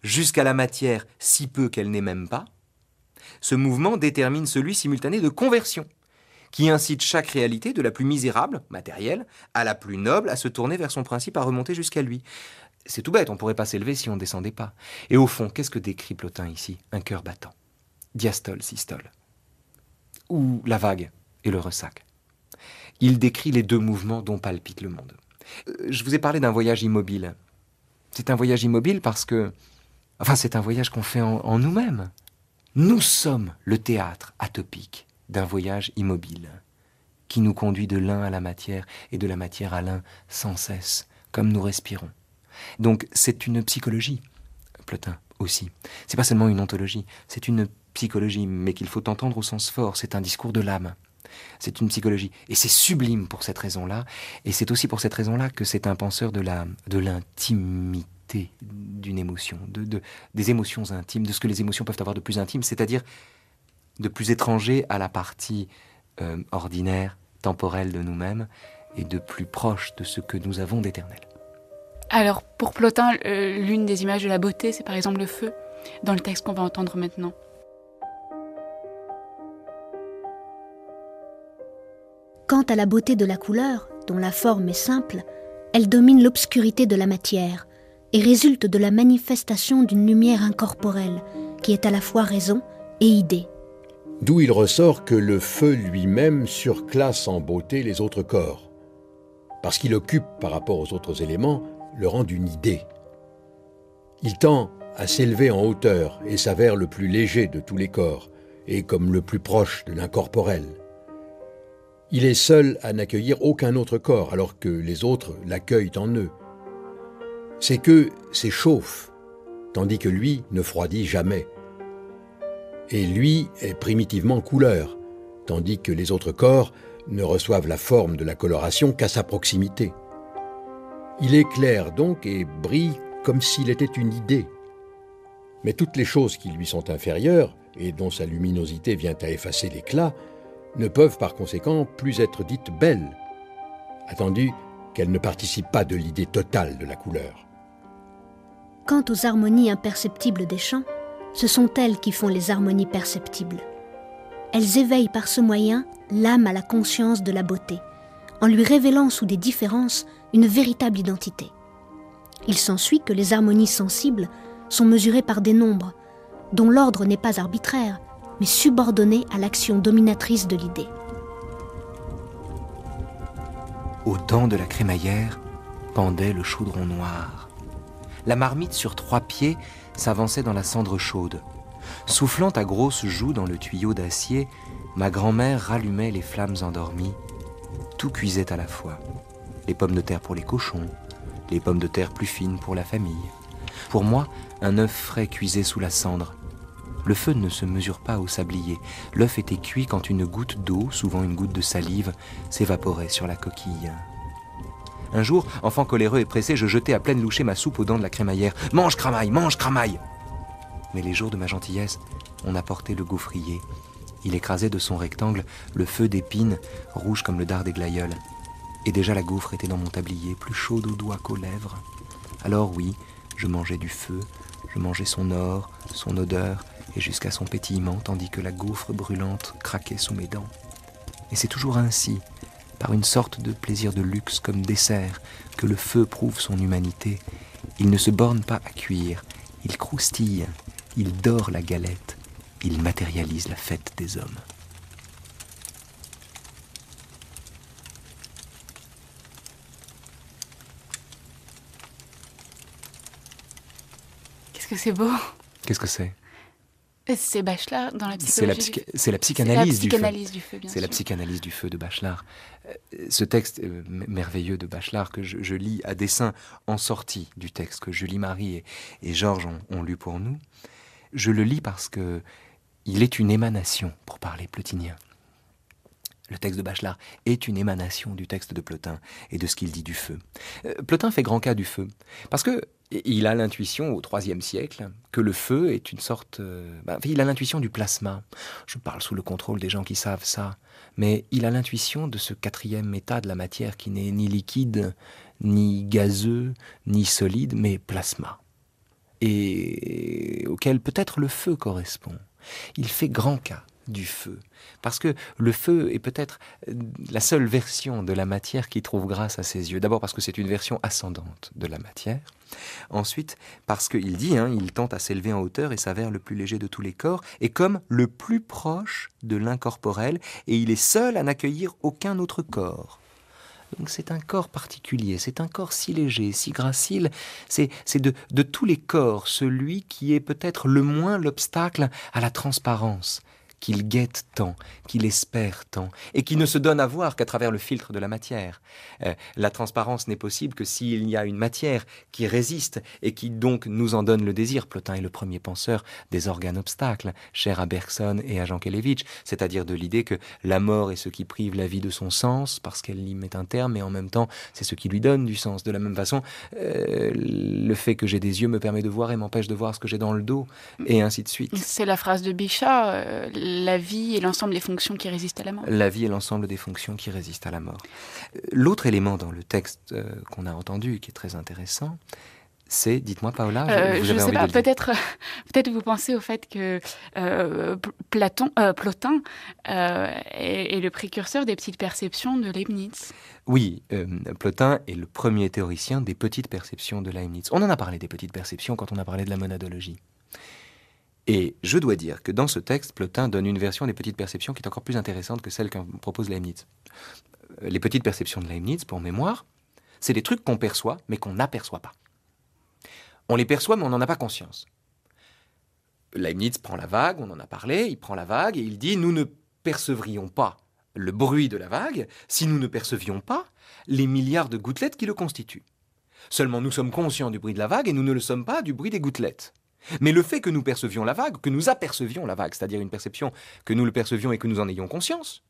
jusqu'à la matière, si peu qu'elle n'est même pas, ce mouvement détermine celui simultané de conversion, qui incite chaque réalité, de la plus misérable, matérielle, à la plus noble, à se tourner vers son principe, à remonter jusqu'à lui. C'est tout bête, on ne pourrait pas s'élever si on ne descendait pas. Et au fond, qu'est-ce que décrit Plotin ici? Un cœur battant. Diastole, systole. Ou la vague et le ressac. Il décrit les 2 mouvements dont palpite le monde. Je vous ai parlé d'un voyage immobile. C'est un voyage immobile parce que... Enfin, c'est un voyage qu'on fait en nous-mêmes. Nous sommes le théâtre atopique d'un voyage immobile. qui nous conduit de l'un à la matière et de la matière à l'un sans cesse, comme nous respirons. Donc c'est une psychologie, Plotin aussi. C'est pas seulement une ontologie, c'est une psychologie, mais qu'il faut entendre au sens fort, c'est un discours de l'âme. C'est une psychologie. Et c'est sublime pour cette raison-là. Et c'est aussi pour cette raison-là que c'est un penseur de l'intimité d'une émotion, des émotions intimes, de ce que les émotions peuvent avoir de plus intime, c'est-à-dire de plus étranger à la partie ordinaire, temporelle de nous-mêmes, et de plus proche de ce que nous avons d'éternel. Alors, pour Plotin, l'une des images de la beauté, c'est par exemple le feu, dans le texte qu'on va entendre maintenant. Quant à la beauté de la couleur, dont la forme est simple, elle domine l'obscurité de la matière et résulte de la manifestation d'une lumière incorporelle qui est à la fois raison et idée. D'où il ressort que le feu lui-même surclasse en beauté les autres corps, parce qu'il occupe par rapport aux autres éléments le rang d'une idée. Il tend à s'élever en hauteur et s'avère le plus léger de tous les corps et comme le plus proche de l'incorporel. Il est seul à n'accueillir aucun autre corps, alors que les autres l'accueillent en eux. C'est que s'échauffe, tandis que lui ne froidit jamais. Et lui est primitivement couleur, tandis que les autres corps ne reçoivent la forme de la coloration qu'à sa proximité. Il éclaire donc et brille comme s'il était une idée. Mais toutes les choses qui lui sont inférieures, et dont sa luminosité vient à effacer l'éclat, ne peuvent par conséquent plus être dites belles, attendu qu'elles ne participent pas de l'idée totale de la couleur. Quant aux harmonies imperceptibles des chants, ce sont elles qui font les harmonies perceptibles. Elles éveillent par ce moyen l'âme à la conscience de la beauté, en lui révélant sous des différences une véritable identité. Il s'ensuit que les harmonies sensibles sont mesurées par des nombres, dont l'ordre n'est pas arbitraire, mais subordonné à l'action dominatrice de l'idée. Aux dents de la crémaillère pendait le chaudron noir. La marmite sur 3 pieds s'avançait dans la cendre chaude. Soufflant à grosses joues dans le tuyau d'acier, ma grand-mère rallumait les flammes endormies. Tout cuisait à la fois. Les pommes de terre pour les cochons, les pommes de terre plus fines pour la famille. Pour moi, un œuf frais cuisait sous la cendre. Le feu ne se mesure pas au sablier. L'œuf était cuit quand une goutte d'eau, souvent une goutte de salive, s'évaporait sur la coquille. Un jour, enfant coléreux et pressé, je jetai à pleine louchée ma soupe aux dents de la crémaillère. « Mange, cramaille, mange, cramaille !» Mais les jours de ma gentillesse, on apportait le gaufrier. Il écrasait de son rectangle le feu d'épines, rouge comme le dard des glaïeuls. Et déjà la gaufre était dans mon tablier, plus chaude aux doigts qu'aux lèvres. Alors oui, je mangeais du feu, je mangeais son or, son odeur, et jusqu'à son pétillement, tandis que la gaufre brûlante craquait sous mes dents. Et c'est toujours ainsi, par une sorte de plaisir de luxe comme dessert, que le feu prouve son humanité. Il ne se borne pas à cuire, il croustille, il dore la galette, il matérialise la fête des hommes. Qu'est-ce que c'est beau! Qu'est-ce que c'est? C'est Bachelard dans la psychologie. C'est la psychanalyse du feu. Bien C'est la psychanalyse du feu de Bachelard. Ce texte merveilleux de Bachelard que je lis à dessein en sortie du texte que Julie-Marie et Georges ont lu pour nous, je le lis parce que il est une émanation, pour parler plotinien. Le texte de Bachelard est une émanation du texte de Plotin et de ce qu'il dit du feu. Plotin fait grand cas du feu, parce que il a l'intuition au IIIe siècle que le feu est une sorte... il a l'intuition du plasma. Je parle sous le contrôle des gens qui savent ça. Mais il a l'intuition de ce 4e état de la matière qui n'est ni liquide, ni gazeux, ni solide, mais plasma. Et auquel peut-être le feu correspond. Il fait grand cas du feu, parce que le feu est peut-être la seule version de la matière qui trouve grâce à ses yeux. D'abord parce que c'est une version ascendante de la matière. Ensuite, parce qu'il dit, il tente à s'élever en hauteur et s'avère le plus léger de tous les corps, et comme le plus proche de l'incorporel, et il est seul à n'accueillir aucun autre corps. Donc c'est un corps particulier, c'est un corps si léger, si gracile, c'est de tous les corps celui qui est peut-être le moins l'obstacle à la transparence, qu'il guette tant, qu'il espère tant, et qui ne se donne à voir qu'à travers le filtre de la matière. La transparence n'est possible que s'il y a une matière qui résiste et qui donc nous en donne le désir. Plotin est le premier penseur des organes obstacles, cher à Bergson et à Jankélévitch, c'est-à-dire de l'idée que la mort est ce qui prive la vie de son sens, parce qu'elle y met un terme, mais en même temps, c'est ce qui lui donne du sens. De la même façon, le fait que j'ai des yeux me permet de voir et m'empêche de voir ce que j'ai dans le dos, et ainsi de suite. C'est la phrase de Bichat, la vie est l'ensemble des fonctions qui résistent à la mort. La vie est l'ensemble des fonctions qui résistent à la mort. L'autre élément dans le texte qu'on a entendu, qui est très intéressant, c'est, dites-moi Paola, je ne sais pas, peut-être vous pensez au fait que Plotin est le précurseur des petites perceptions de Leibniz. Oui, Plotin est le premier théoricien des petites perceptions de Leibniz. On en a parlé des petites perceptions quand on a parlé de la monadologie. Et je dois dire que dans ce texte, Plotin donne une version des petites perceptions qui est encore plus intéressante que celle qu'en propose Leibniz. Les petites perceptions de Leibniz, pour mémoire, c'est des trucs qu'on perçoit, mais qu'on n'aperçoit pas. On les perçoit, mais on n'en a pas conscience. Leibniz prend la vague, on en a parlé, il prend la vague et il dit « Nous ne percevrions pas le bruit de la vague si nous ne percevions pas les milliards de gouttelettes qui le constituent. Seulement nous sommes conscients du bruit de la vague et nous ne le sommes pas du bruit des gouttelettes. Mais le fait que nous percevions la vague, que nous apercevions la vague, c'est-à-dire une perception que nous le percevions et que nous en ayons conscience,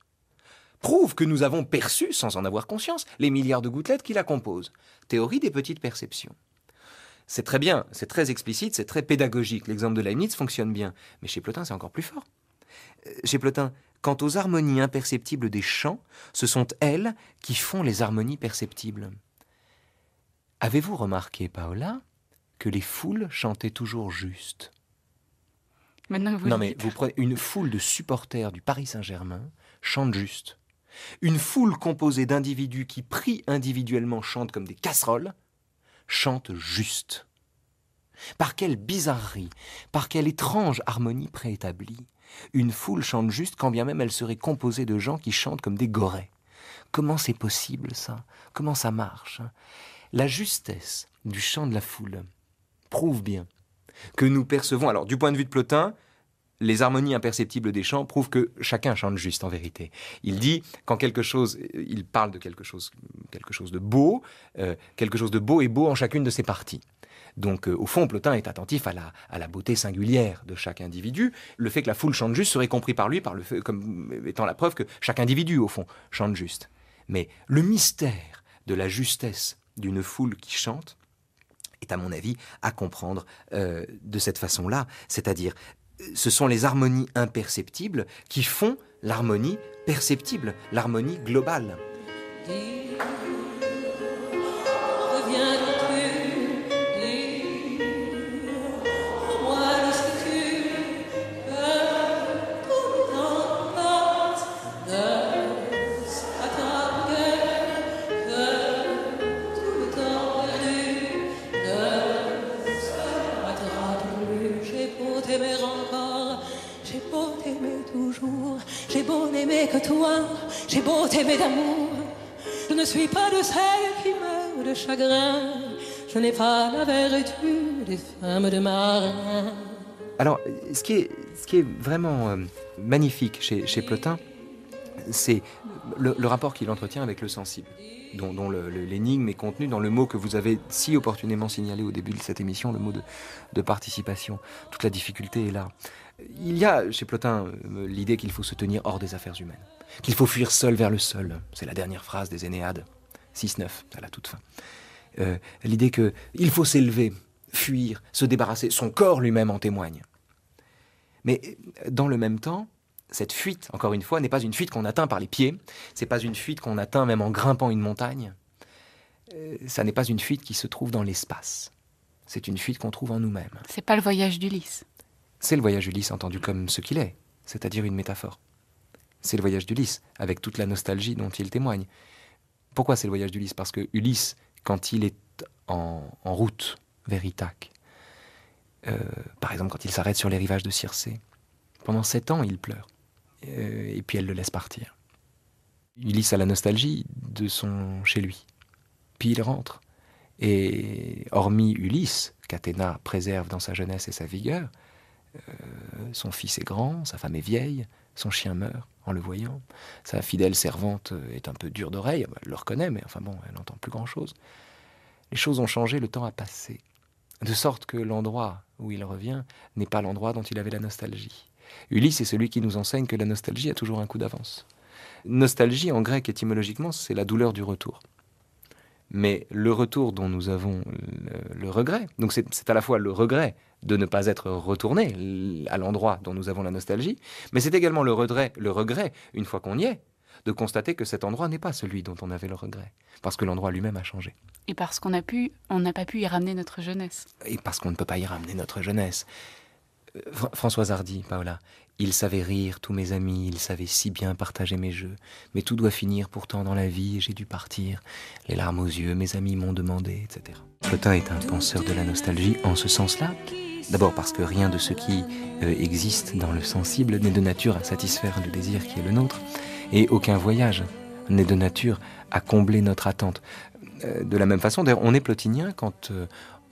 prouve que nous avons perçu, sans en avoir conscience, les milliards de gouttelettes qui la composent. Théorie des petites perceptions. C'est très bien, c'est très explicite, c'est très pédagogique. L'exemple de Leibniz fonctionne bien. Mais chez Plotin, c'est encore plus fort. Chez Plotin, quant aux harmonies imperceptibles des chants, ce sont elles qui font les harmonies perceptibles. Avez-vous remarqué, Paola, que les foules chantaient toujours juste? Maintenant que vous Non mais vous prenez une foule de supporters du Paris Saint-Germain chante juste. Une foule composée d'individus qui, pris individuellement, chantent comme des casseroles, chante juste. Par quelle bizarrerie, par quelle étrange harmonie préétablie, une foule chante juste quand bien même elle serait composée de gens qui chantent comme des gorées. Comment c'est possible ça? Comment ça marche? La justesse du chant de la foule prouve bien que nous percevons, alors du point de vue de Plotin, les harmonies imperceptibles des chants prouvent que chacun chante juste en vérité. Il dit, quand quelque chose, il parle de quelque chose de beau est beau en chacune de ses parties. Donc au fond, Plotin est attentif à la beauté singulière de chaque individu. Le fait que la foule chante juste serait compris par lui comme étant la preuve que chaque individu, au fond, chante juste. Mais le mystère de la justesse d'une foule qui chante est, à mon avis, à comprendre de cette façon-là. C'est-à-dire, ce sont les harmonies imperceptibles qui font l'harmonie perceptible, l'harmonie globale. J'ai beau n'aimer que toi, j'ai beau t'aimer d'amour, je ne suis pas de celles qui meurent de chagrin, je n'ai pas la vertu des femmes de marin. Alors, ce qui est vraiment magnifique chez Plotin, c'est le rapport qu'il entretient avec le sensible, dont l'énigme est contenue dans le mot que vous avez si opportunément signalé au début de cette émission, le mot de participation. Toute la difficulté est là. Il y a chez Plotin l'idée qu'il faut se tenir hors des affaires humaines, qu'il faut fuir seul vers le seul. C'est la dernière phrase des Énéades, 6-9, à la toute fin. L'idée qu'il faut s'élever, fuir, se débarrasser, son corps lui-même en témoigne. Mais dans le même temps, cette fuite, encore une fois, n'est pas une fuite qu'on atteint par les pieds, c'est pas une fuite qu'on atteint même en grimpant une montagne, ça n'est pas une fuite qui se trouve dans l'espace, c'est une fuite qu'on trouve en nous-mêmes. C'est pas le voyage d'Ulysse. C'est le voyage d'Ulysse entendu comme ce qu'il est, c'est-à-dire une métaphore. C'est le voyage d'Ulysse, avec toute la nostalgie dont il témoigne. Pourquoi c'est le voyage d'Ulysse? Parce que Ulysse, quand il est en route vers Ithaque, par exemple quand il s'arrête sur les rivages de Circé, pendant 7 ans il pleure, et puis elle le laisse partir. Ulysse a la nostalgie de son chez lui. Puis il rentre, et hormis Ulysse, qu'Athéna préserve dans sa jeunesse et sa vigueur, Son fils est grand, sa femme est vieille, son chien meurt en le voyant. Sa fidèle servante est un peu dure d'oreille, elle le reconnaît, mais enfin bon, elle n'entend plus grand-chose. Les choses ont changé, le temps a passé. De sorte que l'endroit où il revient n'est pas l'endroit dont il avait la nostalgie. Ulysse est celui qui nous enseigne que la nostalgie a toujours un coup d'avance. Nostalgie, en grec, étymologiquement, c'est la douleur du retour. Mais le retour dont nous avons le regret, donc c'est à la fois le regret de ne pas être retourné à l'endroit dont nous avons la nostalgie, mais c'est également le regret, une fois qu'on y est, de constater que cet endroit n'est pas celui dont on avait le regret, parce que l'endroit lui-même a changé. Et parce qu'on n'a pas pu y ramener notre jeunesse. Et parce qu'on ne peut pas y ramener notre jeunesse. Françoise Hardy, Paola, il savait rire, tous mes amis, il savait si bien partager mes jeux, mais tout doit finir pourtant dans la vie et j'ai dû partir, les larmes aux yeux, mes amis m'ont demandé, etc. Plotin est un penseur de la nostalgie en ce sens-là, d'abord parce que rien de ce qui existe dans le sensible n'est de nature à satisfaire le désir qui est le nôtre, et aucun voyage n'est de nature à combler notre attente. De la même façon, d'ailleurs, on est plotinien quand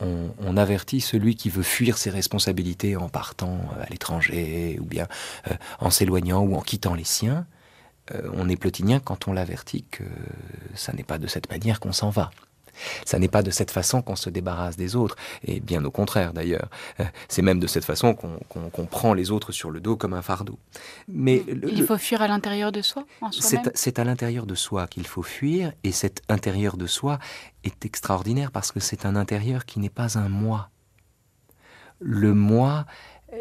on avertit celui qui veut fuir ses responsabilités en partant à l'étranger, ou bien en s'éloignant ou en quittant les siens. On est plotinien quand on l'avertit que ça n'est pas de cette manière qu'on s'en va. Ça n'est pas de cette façon qu'on se débarrasse des autres, et bien au contraire d'ailleurs. C'est même de cette façon qu'on prend les autres sur le dos comme un fardeau. Mais il faut fuir à l'intérieur de soi, en soi-même. C'est à l'intérieur de soi qu'il faut fuir, et cet intérieur de soi est extraordinaire parce que c'est un intérieur qui n'est pas un moi. Le moi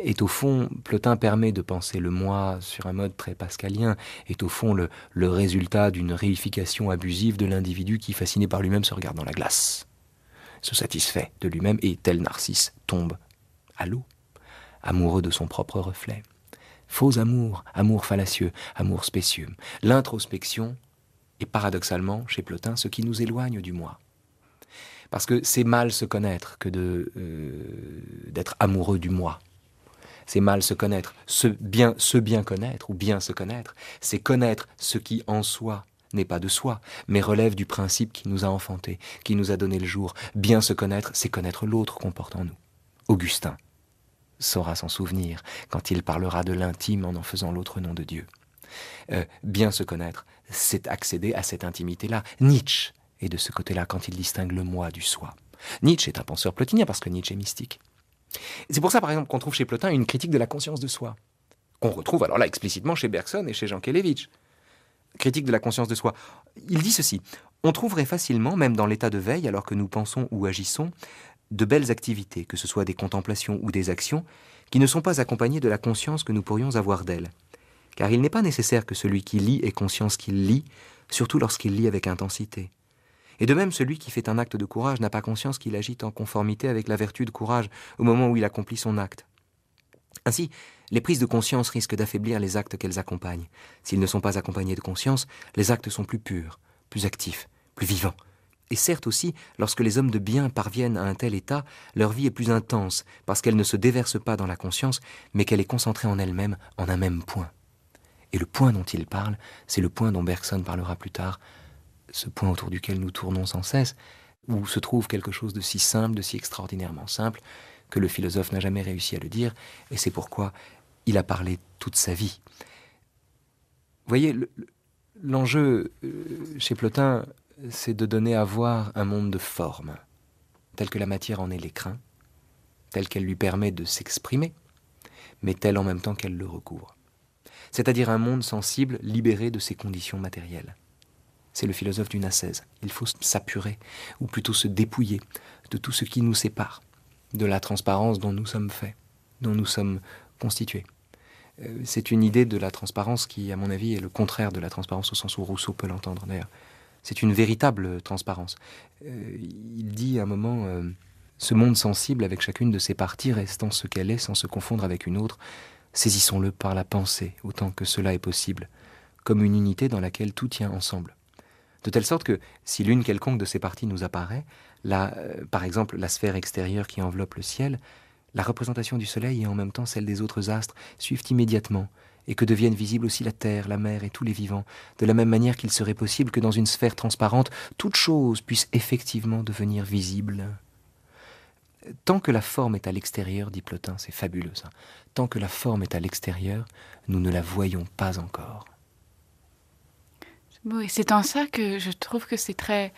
est au fond, Plotin permet de penser le moi sur un mode très pascalien, est au fond le résultat d'une réification abusive de l'individu qui, fasciné par lui-même, se regarde dans la glace, se satisfait de lui-même et, tel Narcisse, tombe à l'eau, amoureux de son propre reflet. Faux amour, amour fallacieux, amour spécieux. L'introspection est paradoxalement, chez Plotin, ce qui nous éloigne du moi. Parce que c'est mal se connaître que d'être amoureux du moi. C'est mal se connaître. Se bien connaître, ou bien se connaître, c'est connaître ce qui en soi n'est pas de soi, mais relève du principe qui nous a enfantés, qui nous a donné le jour. Bien se connaître, c'est connaître l'autre qu'on porte en nous. Augustin saura s'en souvenir quand il parlera de l'intime en faisant l'autre nom de Dieu. Bien se connaître, c'est accéder à cette intimité-là. Nietzsche est de ce côté-là quand il distingue le moi du soi. Nietzsche est un penseur plotinien parce que Nietzsche est mystique. C'est pour ça, par exemple, qu'on trouve chez Plotin une critique de la conscience de soi, qu'on retrouve alors là explicitement chez Bergson et chez Jankélévitch. Critique de la conscience de soi. Il dit ceci: on trouverait facilement, même dans l'état de veille, alors que nous pensons ou agissons, de belles activités, que ce soit des contemplations ou des actions, qui ne sont pas accompagnées de la conscience que nous pourrions avoir d'elles. Car il n'est pas nécessaire que celui qui lit ait conscience qu'il lit, surtout lorsqu'il lit avec intensité. Et de même, celui qui fait un acte de courage n'a pas conscience qu'il agit en conformité avec la vertu de courage au moment où il accomplit son acte. Ainsi, les prises de conscience risquent d'affaiblir les actes qu'elles accompagnent. S'ils ne sont pas accompagnés de conscience, les actes sont plus purs, plus actifs, plus vivants. Et certes aussi, lorsque les hommes de bien parviennent à un tel état, leur vie est plus intense, parce qu'elle ne se déverse pas dans la conscience, mais qu'elle est concentrée en elle-même, en un même point. Et le point dont il parle, c'est le point dont Bergson parlera plus tard, ce point autour duquel nous tournons sans cesse, où se trouve quelque chose de si simple, de si extraordinairement simple, que le philosophe n'a jamais réussi à le dire, et c'est pourquoi il a parlé toute sa vie. Vous voyez, l'enjeu chez Plotin, c'est de donner à voir un monde de forme, tel que la matière en est l'écrin, tel qu'elle lui permet de s'exprimer, mais tel en même temps qu'elle le recouvre. C'est-à-dire un monde sensible, libéré de ses conditions matérielles. C'est le philosophe d'une ascèse. Il faut s'apurer, ou plutôt se dépouiller de tout ce qui nous sépare, de la transparence dont nous sommes faits, dont nous sommes constitués. C'est une idée de la transparence qui, à mon avis, est le contraire de la transparence au sens où Rousseau peut l'entendre d'ailleurs. C'est une véritable transparence. Il dit à un moment, ce monde sensible avec chacune de ses parties restant ce qu'elle est sans se confondre avec une autre, saisissons-le par la pensée autant que cela est possible, comme une unité dans laquelle tout tient ensemble. De telle sorte que, si l'une quelconque de ces parties nous apparaît, par exemple la sphère extérieure qui enveloppe le ciel, la représentation du soleil et en même temps celle des autres astres suivent immédiatement, et que deviennent visibles aussi la terre, la mer et tous les vivants, de la même manière qu'il serait possible que dans une sphère transparente, toute chose puisse effectivement devenir visible. Tant que la forme est à l'extérieur, dit Plotin, c'est fabuleux ça, tant que la forme est à l'extérieur, nous ne la voyons pas encore. Oui, c'est en ça que je trouve que c'est très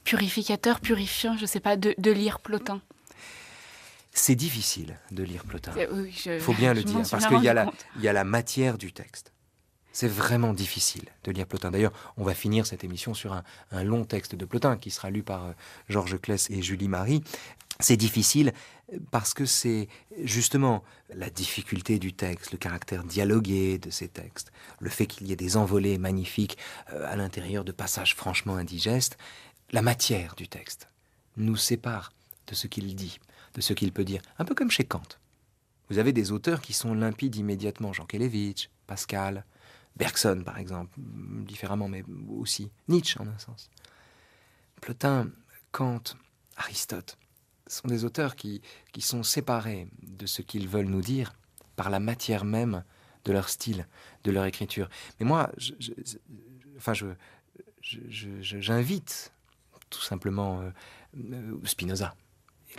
purificateur, purifiant, je ne sais pas, de lire Plotin. C'est difficile de lire Plotin. Oui, il faut bien le dire, parce qu'il y a la matière du texte. C'est vraiment difficile de lire Plotin. D'ailleurs, on va finir cette émission sur un long texte de Plotin qui sera lu par Georges Claes et Julie Marie. C'est difficile parce que c'est justement la difficulté du texte, le caractère dialogué de ces textes, le fait qu'il y ait des envolées magnifiques à l'intérieur de passages franchement indigestes. La matière du texte nous sépare de ce qu'il dit, de ce qu'il peut dire. Un peu comme chez Kant. Vous avez des auteurs qui sont limpides immédiatement. Jean Kelevitch, Pascal, Bergson par exemple, différemment mais aussi Nietzsche en un sens. Plotin, Kant, Aristote sont des auteurs qui sont séparés de ce qu'ils veulent nous dire par la matière même de leur style, de leur écriture. Mais moi, j'invite tout simplement Spinoza,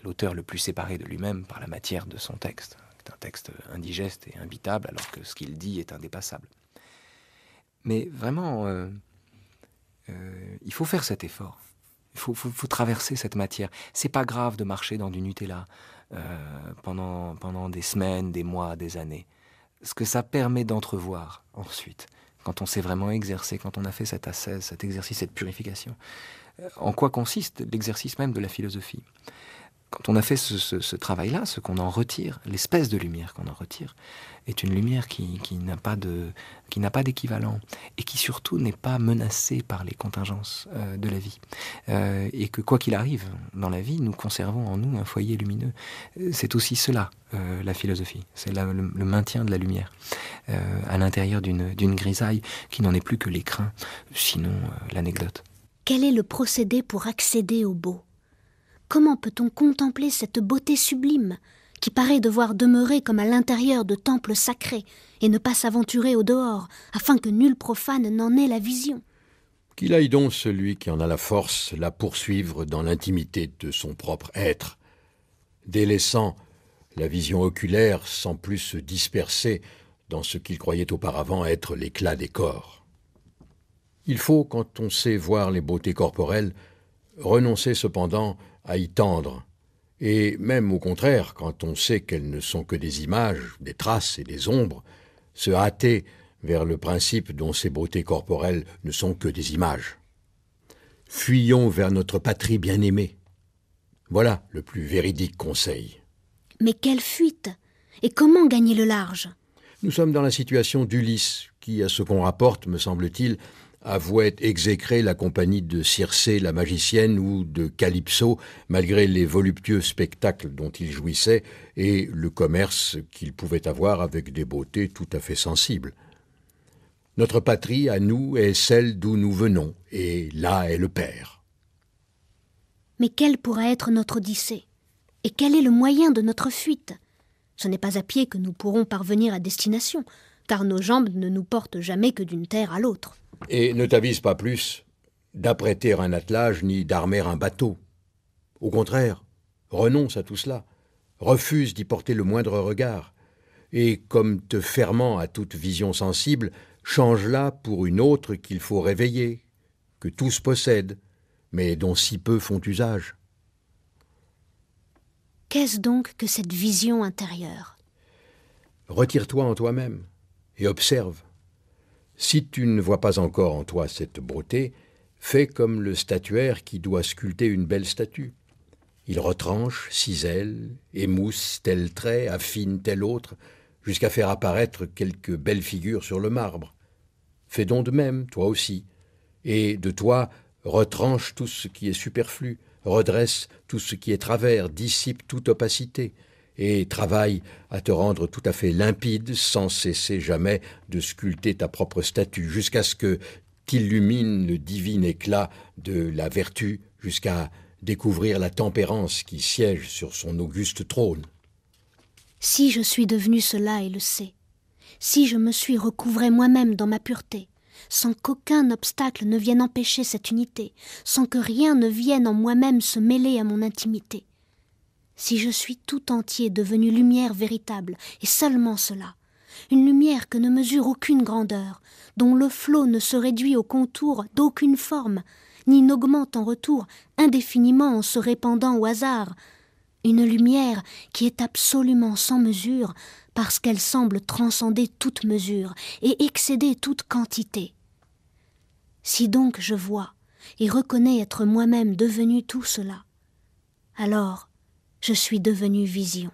l'auteur le plus séparé de lui-même par la matière de son texte. C'est un texte indigeste et imbitable, alors que ce qu'il dit est indépassable. Mais vraiment, il faut faire cet effort. Il faut traverser cette matière. C'est pas grave de marcher dans du Nutella pendant des semaines, des mois, des années. Ce que ça permet d'entrevoir ensuite, quand on s'est vraiment exercé, quand on a fait cette ascèse, cet exercice, cette purification, en quoi consiste l'exercice même de la philosophie. Quand on a fait ce travail-là, ce qu'on en retire, l'espèce de lumière qu'on en retire, est une lumière qui n'a pas d'équivalent et qui surtout n'est pas menacée par les contingences de la vie. Et que quoi qu'il arrive dans la vie, nous conservons en nous un foyer lumineux. C'est aussi cela, la philosophie. C'est le maintien de la lumière à l'intérieur d'une grisaille qui n'en est plus que l'écrin, sinon l'anecdote. Quel est le procédé pour accéder au beau ? Comment peut-on contempler cette beauté sublime qui paraît devoir demeurer comme à l'intérieur de temples sacrés et ne pas s'aventurer au dehors, afin que nul profane n'en ait la vision ? Qu'il aille donc celui qui en a la force la poursuivre dans l'intimité de son propre être, délaissant la vision oculaire sans plus se disperser dans ce qu'il croyait auparavant être l'éclat des corps. Il faut, quand on sait voir les beautés corporelles, renoncer cependant à y tendre, et même au contraire, quand on sait qu'elles ne sont que des images, des traces et des ombres, se hâter vers le principe dont ces beautés corporelles ne sont que des images. Fuyons vers notre patrie bien-aimée. Voilà le plus véridique conseil. Mais quelle fuite ? Et comment gagner le large ? Nous sommes dans la situation d'Ulysse, qui, à ce qu'on rapporte, me semble-t-il, avouait exécrer la compagnie de Circé la magicienne ou de Calypso, malgré les voluptueux spectacles dont il jouissait et le commerce qu'il pouvait avoir avec des beautés tout à fait sensibles. Notre patrie, à nous, est celle d'où nous venons, et là est le Père. Mais quelle pourrait être notre Odyssée ? Et quel est le moyen de notre fuite ? Ce n'est pas à pied que nous pourrons parvenir à destination, car nos jambes ne nous portent jamais que d'une terre à l'autre. Et ne t'avise pas plus d'apprêter un attelage ni d'armer un bateau. Au contraire, renonce à tout cela, refuse d'y porter le moindre regard, et comme te fermant à toute vision sensible, change-la pour une autre qu'il faut réveiller, que tous possèdent, mais dont si peu font usage. Qu'est-ce donc que cette vision intérieure ? Retire-toi en toi-même et observe. Si tu ne vois pas encore en toi cette beauté, fais comme le statuaire qui doit sculpter une belle statue. Il retranche, cisèle, émousse tel trait, affine tel autre, jusqu'à faire apparaître quelques belles figures sur le marbre. Fais donc de même, toi aussi, et de toi, retranche tout ce qui est superflu, redresse tout ce qui est travers, dissipe toute opacité, et travaille à te rendre tout à fait limpide sans cesser jamais de sculpter ta propre statue, jusqu'à ce que t'illumine le divin éclat de la vertu, jusqu'à découvrir la tempérance qui siège sur son auguste trône. Si je suis devenu cela et le sais, si je me suis recouvré moi-même dans ma pureté, sans qu'aucun obstacle ne vienne empêcher cette unité, sans que rien ne vienne en moi-même se mêler à mon intimité, Si je suis tout entier devenu lumière véritable, et seulement cela, une lumière que ne mesure aucune grandeur, dont le flot ne se réduit au contour d'aucune forme, ni n'augmente en retour indéfiniment en se répandant au hasard, une lumière qui est absolument sans mesure parce qu'elle semble transcender toute mesure et excéder toute quantité. Si donc je vois et reconnais être moi-même devenu tout cela, alors je suis devenu vision.